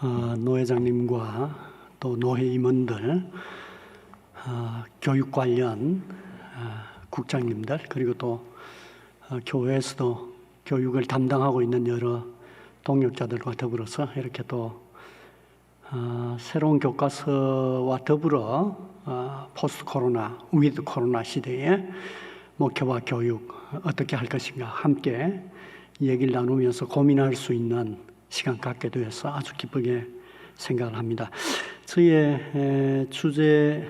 노회장님과 또 노회 임원들, 교육 관련 국장님들, 그리고 또 교회에서도 교육을 담당하고 있는 여러 동역자들과 더불어서 이렇게 또 새로운 교과서와 더불어 포스트 코로나, 위드 코로나 시대에 목회와 교육 어떻게 할 것인가 함께 얘기를 나누면서 고민할 수 있는 시간 갖게 되어서 아주 기쁘게 생각을 합니다. 저의 주제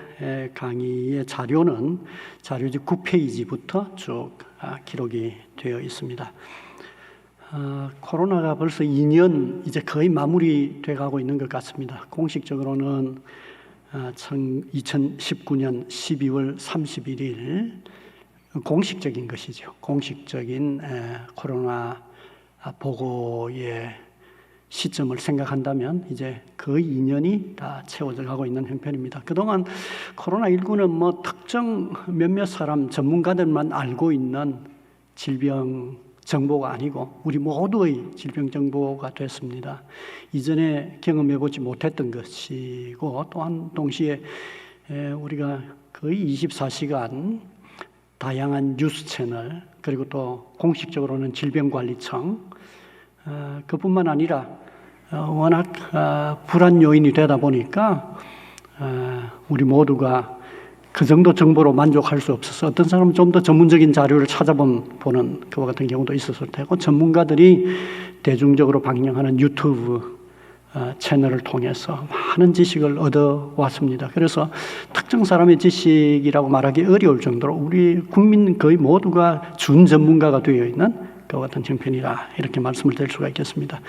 강의의 자료는 자료집 9페이지부터 쭉 기록이 되어 있습니다. 코로나가 벌써 2년 이제 거의 마무리돼 가고 있는 것 같습니다. 공식적으로는 2019년 12월 31일 공식적인 것이죠. 공식적인 코로나 보고의 시점을 생각한다면 이제 거의 2년이 다 채워져 가고 있는 형편입니다. 그동안 코로나19는 뭐 특정 몇몇 사람 전문가들만 알고 있는 질병 정보가 아니고 우리 모두의 질병 정보가 됐습니다. 이전에 경험해보지 못했던 것이고 또한 동시에 우리가 거의 24시간 다양한 뉴스 채널 그리고 또 공식적으로는 질병관리청 그뿐만 아니라 워낙 불안 요인이 되다 보니까 우리 모두가 그 정도 정보로 만족할 수 없어서 어떤 사람은 좀 더 전문적인 자료를 찾아보는 그와 같은 경우도 있었을 테고 전문가들이 대중적으로 방영하는 유튜브 채널을 통해서 많은 지식을 얻어왔습니다. 그래서 특정 사람의 지식이라고 말하기 어려울 정도로 우리 국민 거의 모두가 준 전문가가 되어 있는 그와 같은 형편이라 이렇게 말씀을 드릴 수가 있겠습니다.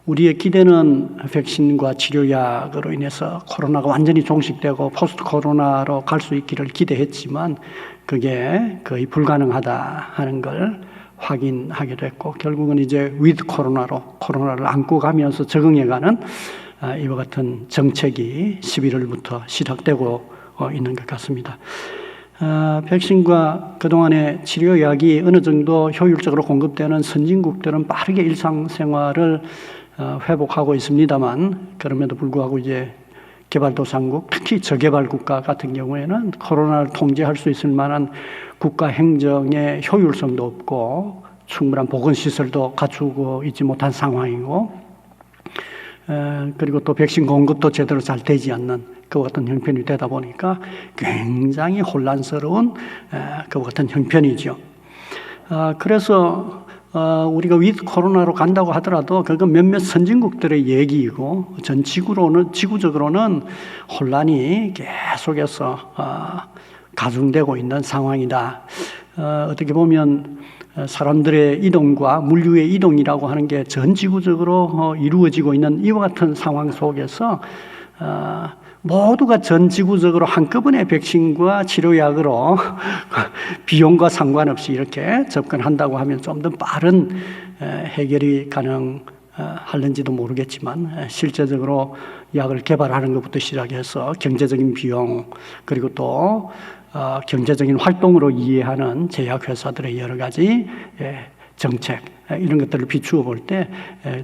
우리의 기대는 백신과 치료약으로 인해서 코로나가 완전히 종식되고 포스트 코로나로 갈 수 있기를 기대했지만 그게 거의 불가능하다 하는 걸 확인하게 됐고 결국은 이제 위드 코로나로 코로나를 안고 가면서 적응해가는 이와 같은 정책이 11월부터 시작되고 있는 것 같습니다. 백신과 그동안의 치료약이 어느 정도 효율적으로 공급되는 선진국들은 빠르게 일상생활을 회복하고 있습니다만 그럼에도 불구하고 이제 개발도상국, 특히 저개발 국가 같은 경우에는 코로나를 통제할 수 있을 만한 국가 행정의 효율성도 없고 충분한 보건시설도 갖추고 있지 못한 상황이고 그리고 또 백신 공급도 제대로 잘 되지 않는 그와 같은 형편이 되다 보니까 굉장히 혼란스러운 그와 같은 형편이죠. 그래서 우리가 위드 코로나로 간다고 하더라도 그건 몇몇 선진국들의 얘기이고 전 지구적으로는 혼란이 계속해서 가중되고 있는 상황이다. 어떻게 보면 사람들의 이동과 물류의 이동이라고 하는 게 전 지구적으로 이루어지고 있는 이와 같은 상황 속에서 모두가 전 지구적으로 한꺼번에 백신과 치료약으로 비용과 상관없이 이렇게 접근한다고 하면 좀 더 빠른 해결이 가능할는지도 모르겠지만 실제적으로 약을 개발하는 것부터 시작해서 경제적인 비용 그리고 또 경제적인 활동으로 이해하는 제약회사들의 여러 가지 정책 이런 것들을 비추어 볼 때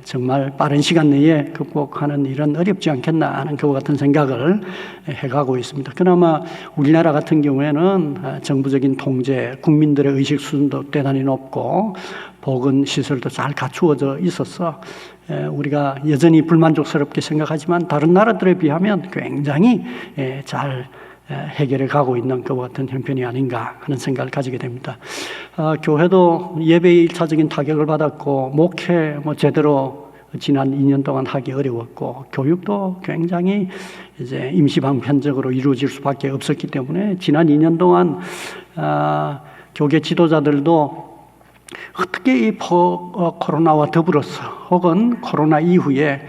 정말 빠른 시간 내에 극복하는 일은 어렵지 않겠나 하는 그와 같은 생각을 해가고 있습니다. 그나마 우리나라 같은 경우에는 정부적인 통제, 국민들의 의식 수준도 대단히 높고 보건시설도 잘 갖추어져 있어서 우리가 여전히 불만족스럽게 생각하지만 다른 나라들에 비하면 굉장히 잘 해결해 가고 있는 것 같은 형편이 아닌가 하는 생각을 가지게 됩니다. 교회도 예배의 1차적인 타격을 받았고 목회 제대로 지난 2년 동안 하기 어려웠고 교육도 굉장히 이제 임시방편적으로 이루어질 수밖에 없었기 때문에 지난 2년 동안 교계 지도자들도 어떻게 이 코로나와 더불어서 혹은 코로나 이후에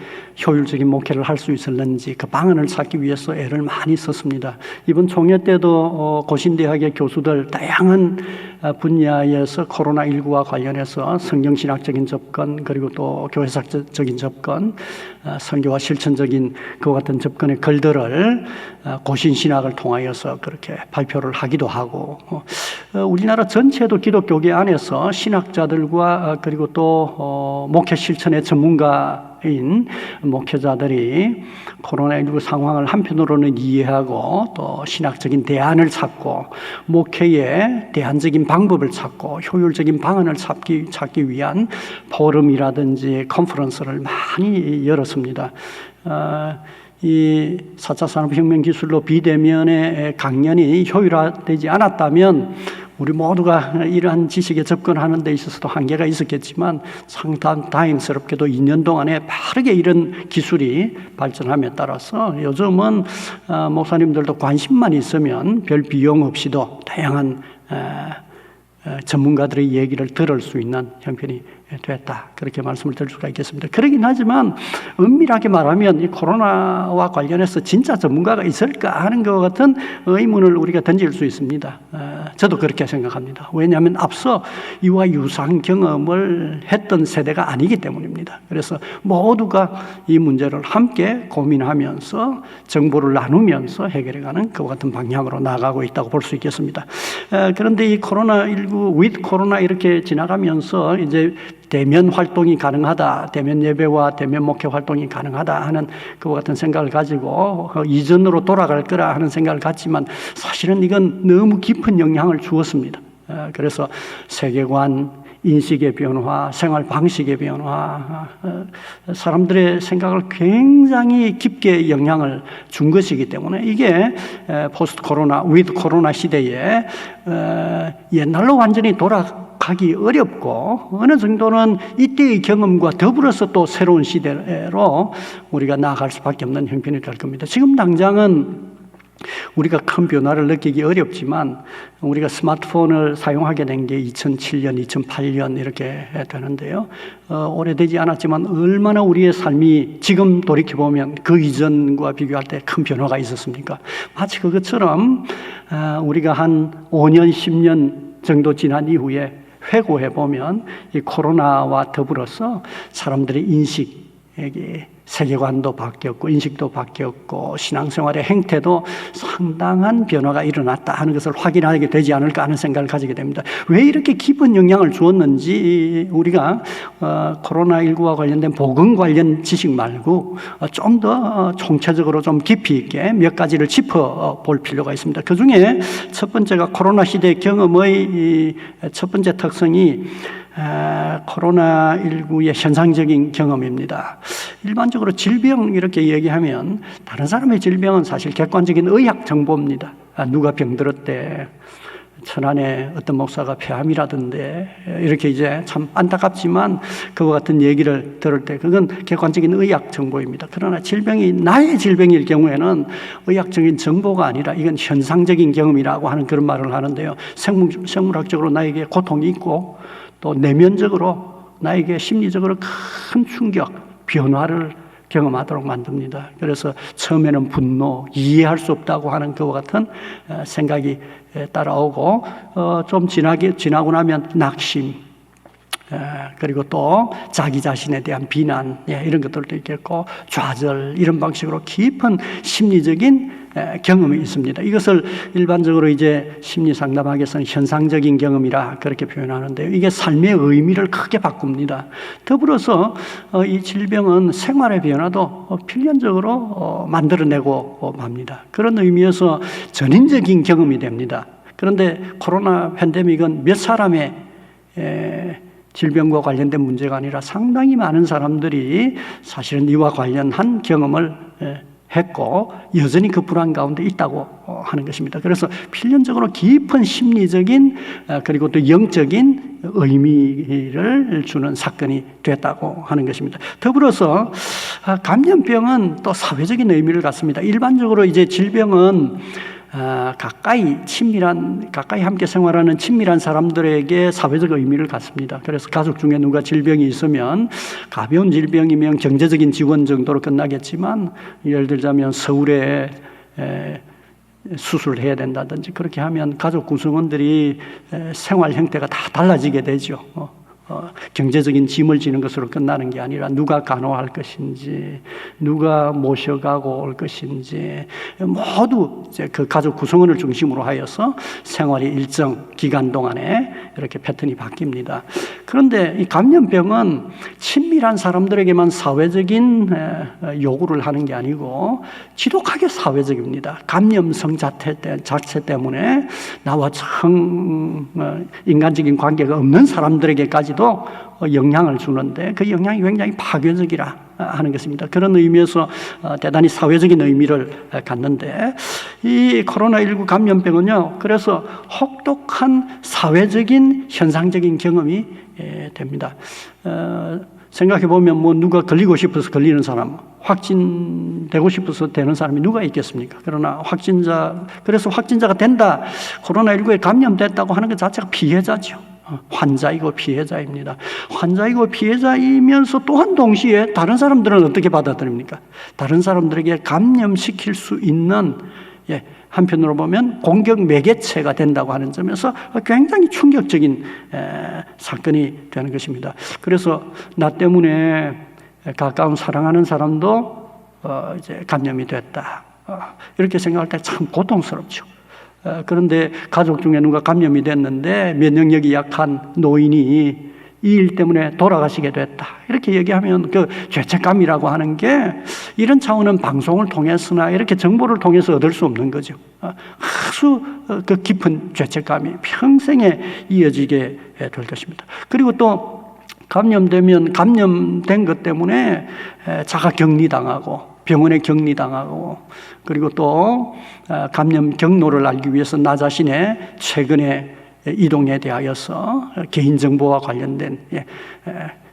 효율적인 목회를 할 수 있었는지 그 방안을 찾기 위해서 애를 많이 썼습니다. 이번 총회 때도 고신대학의 교수들 다양한 분야에서 코로나19와 관련해서 성경신학적인 접근 그리고 또 교회사적인 접근 선교와 실천적인 그와 같은 접근의 글들을 고신신학을 통하여서 그렇게 발표를 하기도 하고 우리나라 전체도 기독교계 안에서 신학자들과 그리고 또 목회 실천의 전문가 목회자인 목회자들이 코로나19 상황을 한편으로는 이해하고 또 신학적인 대안을 찾고 목회의 대안적인 방법을 찾고 효율적인 방안을 찾기 위한 포럼이라든지 컨퍼런스를 많이 열었습니다. 이 4차 산업혁명 기술로 비대면의 강연이 효율화되지 않았다면 우리 모두가 이러한 지식에 접근하는 데 있어서도 한계가 있었겠지만 상당 다행스럽게도 2년 동안에 빠르게 이런 기술이 발전함에 따라서 요즘은 목사님들도 관심만 있으면 별 비용 없이도 다양한 전문가들의 얘기를 들을 수 있는 형편이 됐다. 그렇게 말씀을 드릴 수가 있겠습니다. 그러긴 하지만 엄밀하게 말하면 이 코로나와 관련해서 진짜 전문가가 있을까 하는 것 같은 의문을 우리가 던질 수 있습니다. 저도 그렇게 생각합니다. 왜냐하면 앞서 이와 유사한 경험을 했던 세대가 아니기 때문입니다. 그래서 모두가 이 문제를 함께 고민하면서 정보를 나누면서 해결해가는 그와 같은 방향으로 나가고 있다고 볼 수 있겠습니다. 그런데 이 코로나19, with 코로나 이렇게 지나가면서 이제 대면 활동이 가능하다, 대면 예배와 대면 목회 활동이 가능하다 하는 그와 같은 생각을 가지고 이전으로 돌아갈 거라 하는 생각을 갖지만 사실은 이건 너무 깊은 영향을 주었습니다. 그래서 세계관, 인식의 변화, 생활 방식의 변화, 사람들의 생각을 굉장히 깊게 영향을 준 것이기 때문에 이게 포스트 코로나, 위드 코로나 시대에 옛날로 완전히 돌아가기 어렵고 어느 정도는 이때의 경험과 더불어서 또 새로운 시대로 우리가 나아갈 수밖에 없는 형편이 될 겁니다. 지금 당장은 우리가 큰 변화를 느끼기 어렵지만 우리가 스마트폰을 사용하게 된 게 2007년, 2008년 이렇게 되는데요. 오래되지 않았지만 얼마나 우리의 삶이 지금 돌이켜보면 그 이전과 비교할 때 큰 변화가 있었습니까? 마치 그것처럼 우리가 한 5년, 10년 정도 지난 이후에 회고해보면 이 코로나와 더불어서 사람들의 인식에게 세계관도 바뀌었고 인식도 바뀌었고 신앙생활의 행태도 상당한 변화가 일어났다 하는 것을 확인하게 되지 않을까 하는 생각을 가지게 됩니다. 왜 이렇게 깊은 영향을 주었는지 우리가 코로나19와 관련된 복음 관련 지식 말고 좀 더 총체적으로 좀 깊이 있게 몇 가지를 짚어볼 필요가 있습니다. 그중에 첫 번째가 코로나 시대 경험의 첫 번째 특성이 코로나19의 현상적인 경험입니다. 일반적으로 질병 이렇게 얘기하면 다른 사람의 질병은 사실 객관적인 의학 정보입니다. 누가 병들었대, 천안에 어떤 목사가 폐암이라던데 이렇게 이제 참 안타깝지만 그와 같은 얘기를 들을 때 그건 객관적인 의학 정보입니다. 그러나 질병이 나의 질병일 경우에는 의학적인 정보가 아니라 이건 현상적인 경험이라고 하는 그런 말을 하는데요. 생물학적으로 나에게 고통이 있고 또 내면적으로 나에게 심리적으로 큰 충격, 변화를 경험하도록 만듭니다. 그래서 처음에는 분노, 이해할 수 없다고 하는 그와 같은 생각이 따라오고 좀 지나고 나면 낙심, 그리고 또 자기 자신에 대한 비난 이런 것들도 있겠고 좌절 이런 방식으로 깊은 심리적인 경험이 있습니다. 이것을 일반적으로 이제 심리 상담학에서는 현상적인 경험이라 그렇게 표현하는데요. 이게 삶의 의미를 크게 바꿉니다. 더불어서 이 질병은 생활의 변화도 필연적으로 만들어내고 맙니다. 그런 의미에서 전인적인 경험이 됩니다. 그런데 코로나 팬데믹은 몇 사람의 질병과 관련된 문제가 아니라 상당히 많은 사람들이 사실은 이와 관련한 경험을 했고 여전히 그 불안 가운데 있다고 하는 것입니다. 그래서 필연적으로 깊은 심리적인 그리고 또 영적인 의미를 주는 사건이 됐다고 하는 것입니다. 더불어서 감염병은 또 사회적인 의미를 갖습니다. 일반적으로 이제 질병은 가까이 함께 생활하는 친밀한 사람들에게 사회적 의미를 갖습니다. 그래서 가족 중에 누가 질병이 있으면 가벼운 질병이면 경제적인 지원 정도로 끝나겠지만 예를 들자면 서울에 수술을 해야 된다든지 그렇게 하면 가족 구성원들이 생활 형태가 다 달라지게 되죠. 경제적인 짐을 지는 것으로 끝나는 게 아니라 누가 간호할 것인지, 누가 모셔가고 올 것인지 모두 이제 그 가족 구성원을 중심으로 하여서 생활이 일정 기간 동안에 이렇게 패턴이 바뀝니다. 그런데 이 감염병은 친밀한 사람들에게만 사회적인 요구를 하는 게 아니고 지독하게 사회적입니다. 감염성 자체 때문에 나와 인간적인 관계가 없는 사람들에게까지도 영향을 주는데 그 영향이 굉장히 파괴적이라 하는 것입니다. 그런 의미에서 대단히 사회적인 의미를 갖는데 이 코로나19 감염병은요, 그래서 혹독한 사회적인 현상적인 경험이 됩니다. 생각해 보면 뭐 누가 걸리고 싶어서 걸리는 사람, 확진되고 싶어서 되는 사람이 누가 있겠습니까? 그러나 그래서 확진자가 된다, 코로나19에 감염됐다고 하는 것 자체가 피해자죠. 환자이고 피해자입니다. 환자이고 피해자이면서 또한 동시에 다른 사람들은 어떻게 받아들입니까? 다른 사람들에게 감염시킬 수 있는, 한편으로 보면 공격 매개체가 된다고 하는 점에서 굉장히 충격적인 사건이 되는 것입니다. 그래서 나 때문에 가까운 사랑하는 사람도 이제 감염이 됐다, 이렇게 생각할 때 참 고통스럽죠. 그런데 가족 중에 누가 감염이 됐는데 면역력이 약한 노인이 이 일 때문에 돌아가시게 됐다, 이렇게 얘기하면 그 죄책감이라고 하는 게 이런 차원은 방송을 통해서나 이렇게 정보를 통해서 얻을 수 없는 거죠. 아주 그 깊은 죄책감이 평생에 이어지게 될 것입니다. 그리고 또 감염된 것 때문에 자가 격리당하고 병원에 격리당하고, 그리고 또 감염 경로를 알기 위해서 나 자신의 최근의 이동에 대하여서 개인정보와 관련된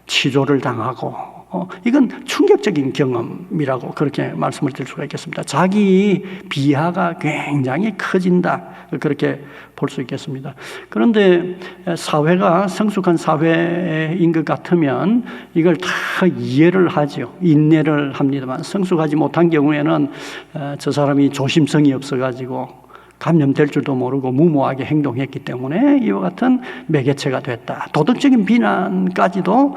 치조를 당하고, 이건 충격적인 경험이라고 그렇게 말씀을 드릴 수가 있겠습니다. 자기 비하가 굉장히 커진다, 그렇게 볼 수 있겠습니다. 그런데 사회가 성숙한 사회인 것 같으면 이걸 다 이해를 하죠. 인내를 합니다만, 성숙하지 못한 경우에는 저 사람이 조심성이 없어가지고 감염될 줄도 모르고 무모하게 행동했기 때문에 이와 같은 매개체가 됐다, 도덕적인 비난까지도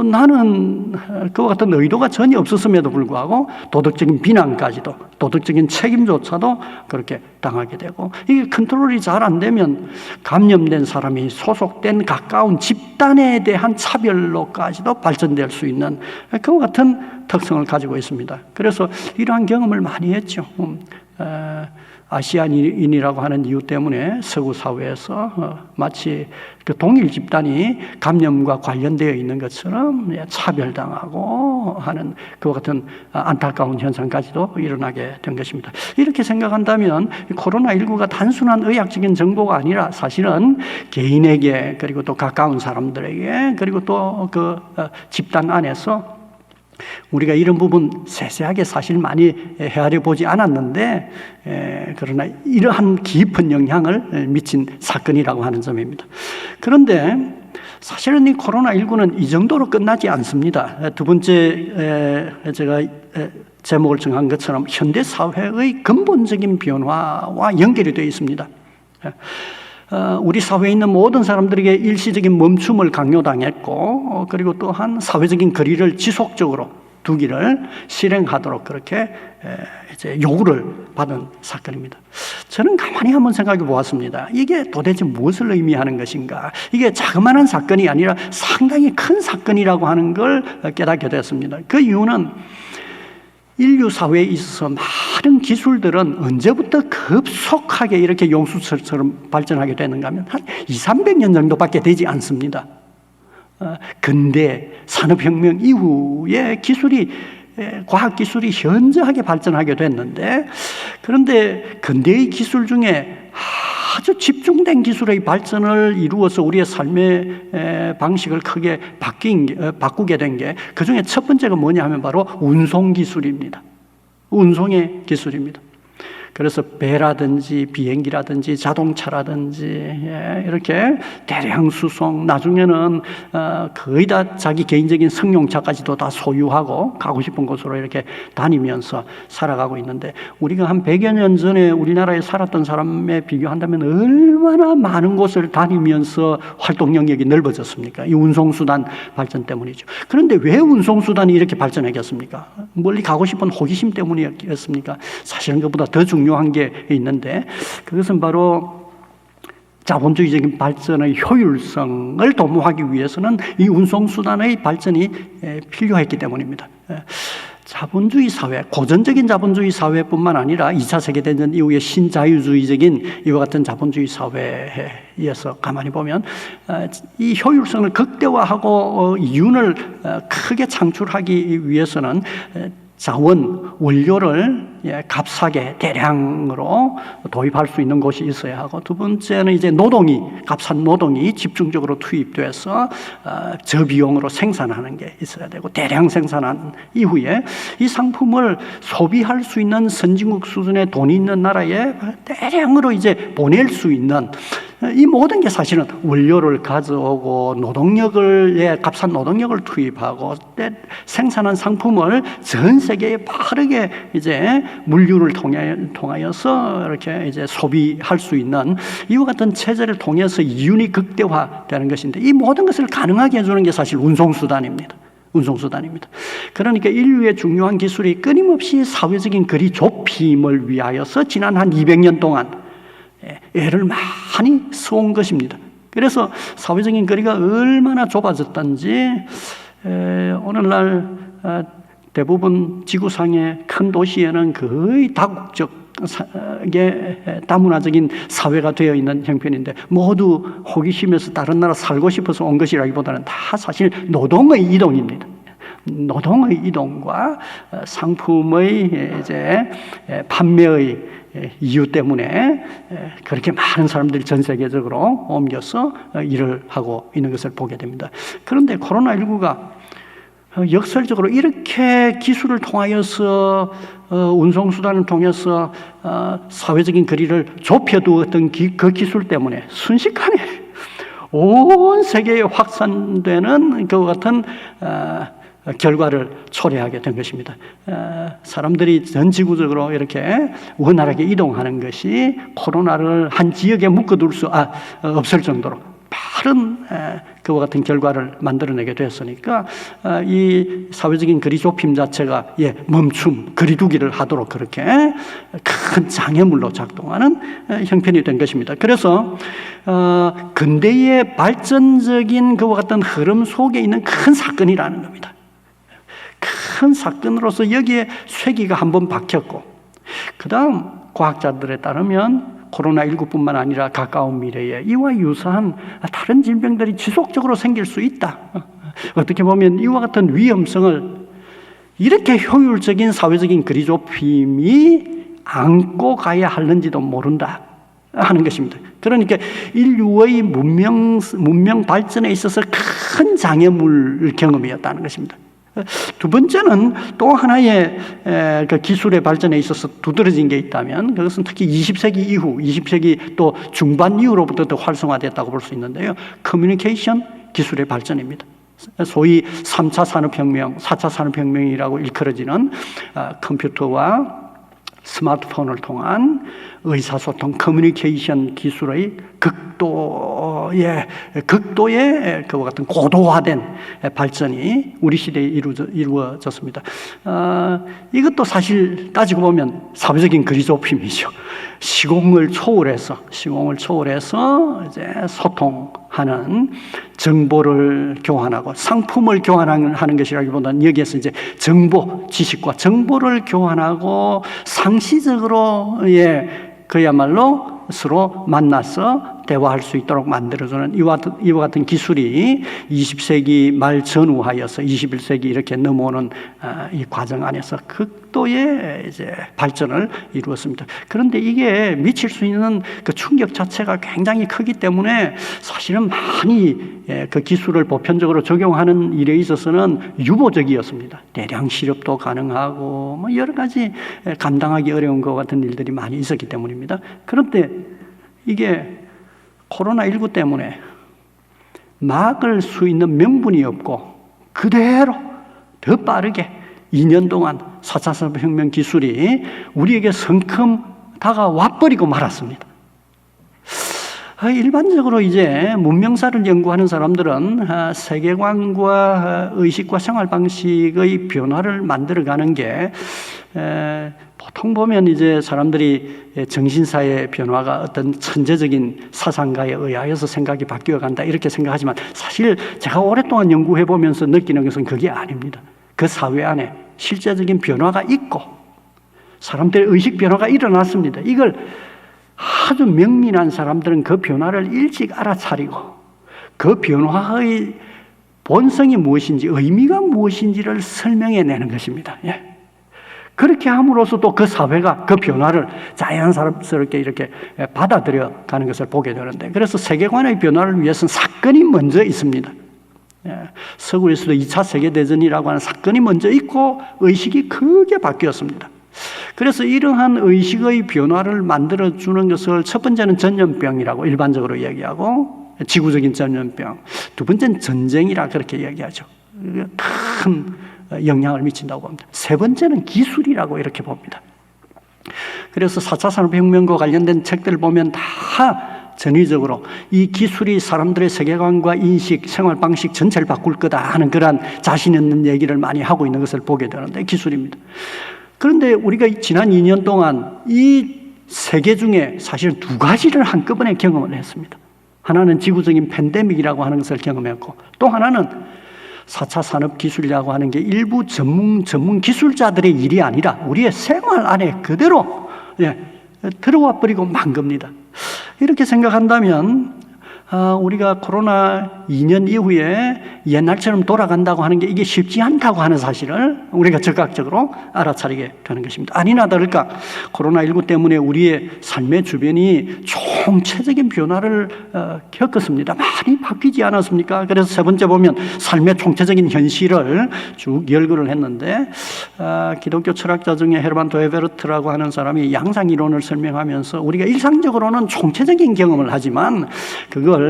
나는 그와 같은 의도가 전혀 없었음에도 불구하고 도덕적인 비난까지도, 도덕적인 책임조차도 그렇게 당하게 되고, 이게 컨트롤이 잘 안 되면 감염된 사람이 소속된 가까운 집단에 대한 차별로까지도 발전될 수 있는 그와 같은 특성을 가지고 있습니다. 그래서 이러한 경험을 많이 했죠. 아시아인이라고 하는 이유 때문에 서구 사회에서 마치 그 동일 집단이 감염과 관련되어 있는 것처럼 차별당하고 하는 그와 같은 안타까운 현상까지도 일어나게 된 것입니다. 이렇게 생각한다면 코로나19가 단순한 의학적인 정보가 아니라 사실은 개인에게, 그리고 또 가까운 사람들에게, 그리고 또 그 집단 안에서 우리가 이런 부분 세세하게 사실 많이 헤아려 보지 않았는데, 그러나 이러한 깊은 영향을 미친 사건이라고 하는 점입니다. 그런데 사실은 이 코로나19는 이 정도로 끝나지 않습니다. 두 번째 제가 제목을 정한 것처럼 현대 사회의 근본적인 변화와 연결이 되어 있습니다. 우리 사회에 있는 모든 사람들에게 일시적인 멈춤을 강요당했고, 그리고 또한 사회적인 거리를 지속적으로 두기를 실행하도록 그렇게 이제 요구를 받은 사건입니다. 저는 가만히 한번 생각해 보았습니다. 이게 도대체 무엇을 의미하는 것인가? 이게 자그마한 사건이 아니라 상당히 큰 사건이라고 하는 걸 깨닫게 됐습니다. 그 이유는 인류 사회에 있어서 많은 기술들은 언제부터 급속하게 이렇게 용수철처럼 발전하게 되는가 하면 한 200~300년 정도밖에 되지 않습니다. 근대 산업혁명 이후에 과학기술이 현저하게 발전하게 됐는데, 그런데 근대의 기술 중에 아주 집중된 기술의 발전을 이루어서 우리의 삶의 방식을 크게 바꾸게 된 게, 그 중에 첫 번째가 뭐냐 하면 바로 운송기술입니다. 운송의 기술입니다. 그래서 배라든지 비행기라든지 자동차라든지 이렇게 대량 수송, 나중에는 거의 다 자기 개인적인 승용차까지도 다 소유하고 가고 싶은 곳으로 이렇게 다니면서 살아가고 있는데, 우리가 한 100여 년 전에 우리나라에 살았던 사람에 비교한다면 얼마나 많은 곳을 다니면서 활동 영역이 넓어졌습니까? 이 운송수단 발전 때문이죠. 그런데 왜 운송수단이 이렇게 발전했겠습니까? 멀리 가고 싶은 호기심 때문이었습니까? 사실은 그보다 더 중요한 게 있는데, 그것은 바로 자본주의적인 발전의 효율성을 도모하기 위해서는 이 운송수단의 발전이 필요했기 때문입니다. 자본주의 사회, 고전적인 자본주의 사회뿐만 아니라 2차 세계대전 이후에 신자유주의적인 이와 같은 자본주의 사회에서 가만히 보면 이 효율성을 극대화하고 이윤을 크게 창출하기 위해서는 자원, 원료를 값싸게 대량으로 도입할 수 있는 곳이 있어야 하고, 두 번째는 이제 값싼 노동이 집중적으로 투입돼서 저비용으로 생산하는 게 있어야 되고, 대량 생산한 이후에 이 상품을 소비할 수 있는 선진국 수준의 돈이 있는 나라에 대량으로 이제 보낼 수 있는, 이 모든 게 사실은 원료를 가져오고 값싼 노동력을 투입하고 생산한 상품을 전 세계에 빠르게 이제 물류를 통하여서 이렇게 이제 소비할 수 있는 이와 같은 체제를 통해서 이윤이 극대화되는 것인데, 이 모든 것을 가능하게 해주는 게 사실 운송수단입니다. 그러니까 인류의 중요한 기술이 끊임없이 사회적인 거리 좁힘을 위하여서 지난 한 200년 동안 애를 많이 써온 것입니다. 그래서 사회적인 거리가 얼마나 좁아졌던지 오늘날 대부분 지구상의 큰 도시에는 거의 다문화적인 사회가 되어 있는 형편인데, 모두 호기심에서 다른 나라 살고 싶어서 온 것이라기보다는 다 사실 노동의 이동입니다. 노동의 이동과 상품의 이제 판매의 이유 때문에 그렇게 많은 사람들이 전 세계적으로 옮겨서 일을 하고 있는 것을 보게 됩니다. 그런데 코로나19가 역설적으로 이렇게 기술을 통하여서 운송수단을 통해서 사회적인 거리를 좁혀두었던 그 기술 때문에 순식간에 온 세계에 확산되는 그와 같은 결과를 초래하게 된 것입니다. 사람들이 전 지구적으로 이렇게 원활하게 이동하는 것이 코로나를 한 지역에 묶어둘 수 없을 정도로 빠른 그와 같은 결과를 만들어내게 됐으니까 이 사회적인 거리 좁힘 자체가 거리두기를 하도록 그렇게 큰 장애물로 작동하는 형편이 된 것입니다. 그래서 근대의 발전적인 그와 같은 흐름 속에 있는 큰 사건이라는 겁니다. 큰 사건으로서 여기에 쇠기가 한번 박혔고, 그 다음 과학자들에 따르면 코로나19뿐만 아니라 가까운 미래에 이와 유사한 다른 질병들이 지속적으로 생길 수 있다. 어떻게 보면 이와 같은 위험성을 이렇게 효율적인 사회적인 거리 좁힘이 안고 가야 하는지도 모른다 하는 것입니다. 그러니까 인류의 문명 발전에 있어서 큰 장애물 경험이었다는 것입니다. 두 번째는 또 하나의 그 기술의 발전에 있어서 두드러진 게 있다면, 그것은 특히 20세기 또 중반 이후로부터 더 활성화됐다고 볼 수 있는데요. 커뮤니케이션 기술의 발전입니다. 소위 3차 산업혁명, 4차 산업혁명이라고 일컬어지는 컴퓨터와 스마트폰을 통한 의사소통, 커뮤니케이션 기술의 극도의 그와 같은 고도화된 발전이 우리 시대에 이루어졌습니다. 이것도 사실 따지고 보면 사회적인 거리 좁힘이죠. 시공을 초월해서 이제 소통하는, 정보를 교환하고 상품을 교환하는 것이라기보다는 여기에서 이제 지식과 정보를 교환하고 상시적으로 그야말로 서로 만나서 대화할 수 있도록 만들어주는 이와 같은 기술이 20세기 말 전후하여서 21세기 이렇게 넘어오는 이 과정 안에서 극도의 이제 발전을 이루었습니다. 그런데 이게 미칠 수 있는 그 충격 자체가 굉장히 크기 때문에 사실은 많이 그 기술을 보편적으로 적용하는 일에 있어서는 유보적이었습니다. 대량 실업도 가능하고 뭐 여러 가지 감당하기 어려운 것 같은 일들이 많이 있었기 때문입니다. 그런데 이게 코로나19 때문에 막을 수 있는 명분이 없고 그대로 더 빠르게 2년 동안 4차 산업혁명 기술이 우리에게 성큼 다가와 버리고 말았습니다. 일반적으로 이제 문명사를 연구하는 사람들은 세계관과 의식과 생활 방식의 변화를 만들어가는 게 보통 보면 이제 사람들이 정신사의 변화가 어떤 천재적인 사상가에 의하여서 생각이 바뀌어간다 이렇게 생각하지만 사실 제가 오랫동안 연구해 보면서 느끼는 것은 그게 아닙니다. 그 사회 안에 실제적인 변화가 있고 사람들의 의식 변화가 일어났습니다. 이걸 아주 명민한 사람들은 그 변화를 일찍 알아차리고 그 변화의 본성이 무엇인지 의미가 무엇인지를 설명해내는 것입니다. 예. 그렇게 함으로써 또 그 사회가 그 변화를 자연스럽게 이렇게 받아들여 가는 것을 보게 되는데 그래서 세계관의 변화를 위해서는 사건이 먼저 있습니다. 예. 서구에서도 2차 세계대전이라고 하는 사건이 먼저 있고 의식이 크게 바뀌었습니다. 그래서 이러한 의식의 변화를 만들어주는 것을 첫 번째는 전염병이라고 일반적으로 얘기하고 지구적인 전염병, 두 번째는 전쟁이라 그렇게 얘기하죠. 큰 영향을 미친다고 봅니다. 세 번째는 기술이라고 이렇게 봅니다. 그래서 4차 산업혁명과 관련된 책들을 보면 다 전위적으로 이 기술이 사람들의 세계관과 인식, 생활 방식 전체를 바꿀 거다 하는 그런 자신 있는 얘기를 많이 하고 있는 것을 보게 되는데 기술입니다. 그런데 우리가 지난 2년 동안 이 세 개 중에 사실 두 가지를 한꺼번에 경험을 했습니다. 하나는 지구적인 팬데믹이라고 하는 것을 경험했고 또 하나는 4차 산업기술이라고 하는 게 일부 전문 기술자들의 일이 아니라 우리의 생활 안에 그대로 들어와 버리고 만 겁니다. 이렇게 생각한다면 우리가 코로나 2년 이후에 옛날처럼 돌아간다고 하는 게 이게 쉽지 않다고 하는 사실을 우리가 적극적으로 알아차리게 되는 것입니다. 아니나 다를까 코로나19 때문에 우리의 삶의 주변이 총체적인 변화를 겪었습니다. 많이 바뀌지 않았습니까? 그래서 세 번째 보면 삶의 총체적인 현실을 쭉 열거를 했는데 기독교 철학자 중에 헤르만 도에베르트라고 하는 사람이 양상이론을 설명하면서 우리가 일상적으로는 총체적인 경험을 하지만 그걸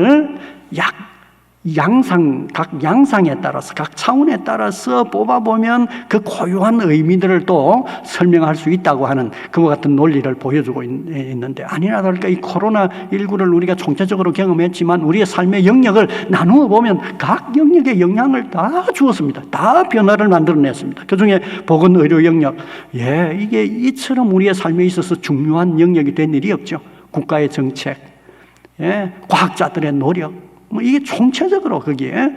각 양상에 따라서, 각 차원에 따라서 뽑아보면 그 고유한 의미들을 또 설명할 수 있다고 하는 그와 같은 논리를 보여주고 있는데 아니나 다를까 이 코로나19를 우리가 총체적으로 경험했지만 우리의 삶의 영역을 나누어 보면 각 영역에 영향을 다 주었습니다. 다 변화를 만들어냈습니다. 그 중에 보건의료 영역, 이게 이처럼 우리의 삶에 있어서 중요한 영역이 된 일이 없죠. 국가의 정책, 과학자들의 노력, 이게 총체적으로 거기에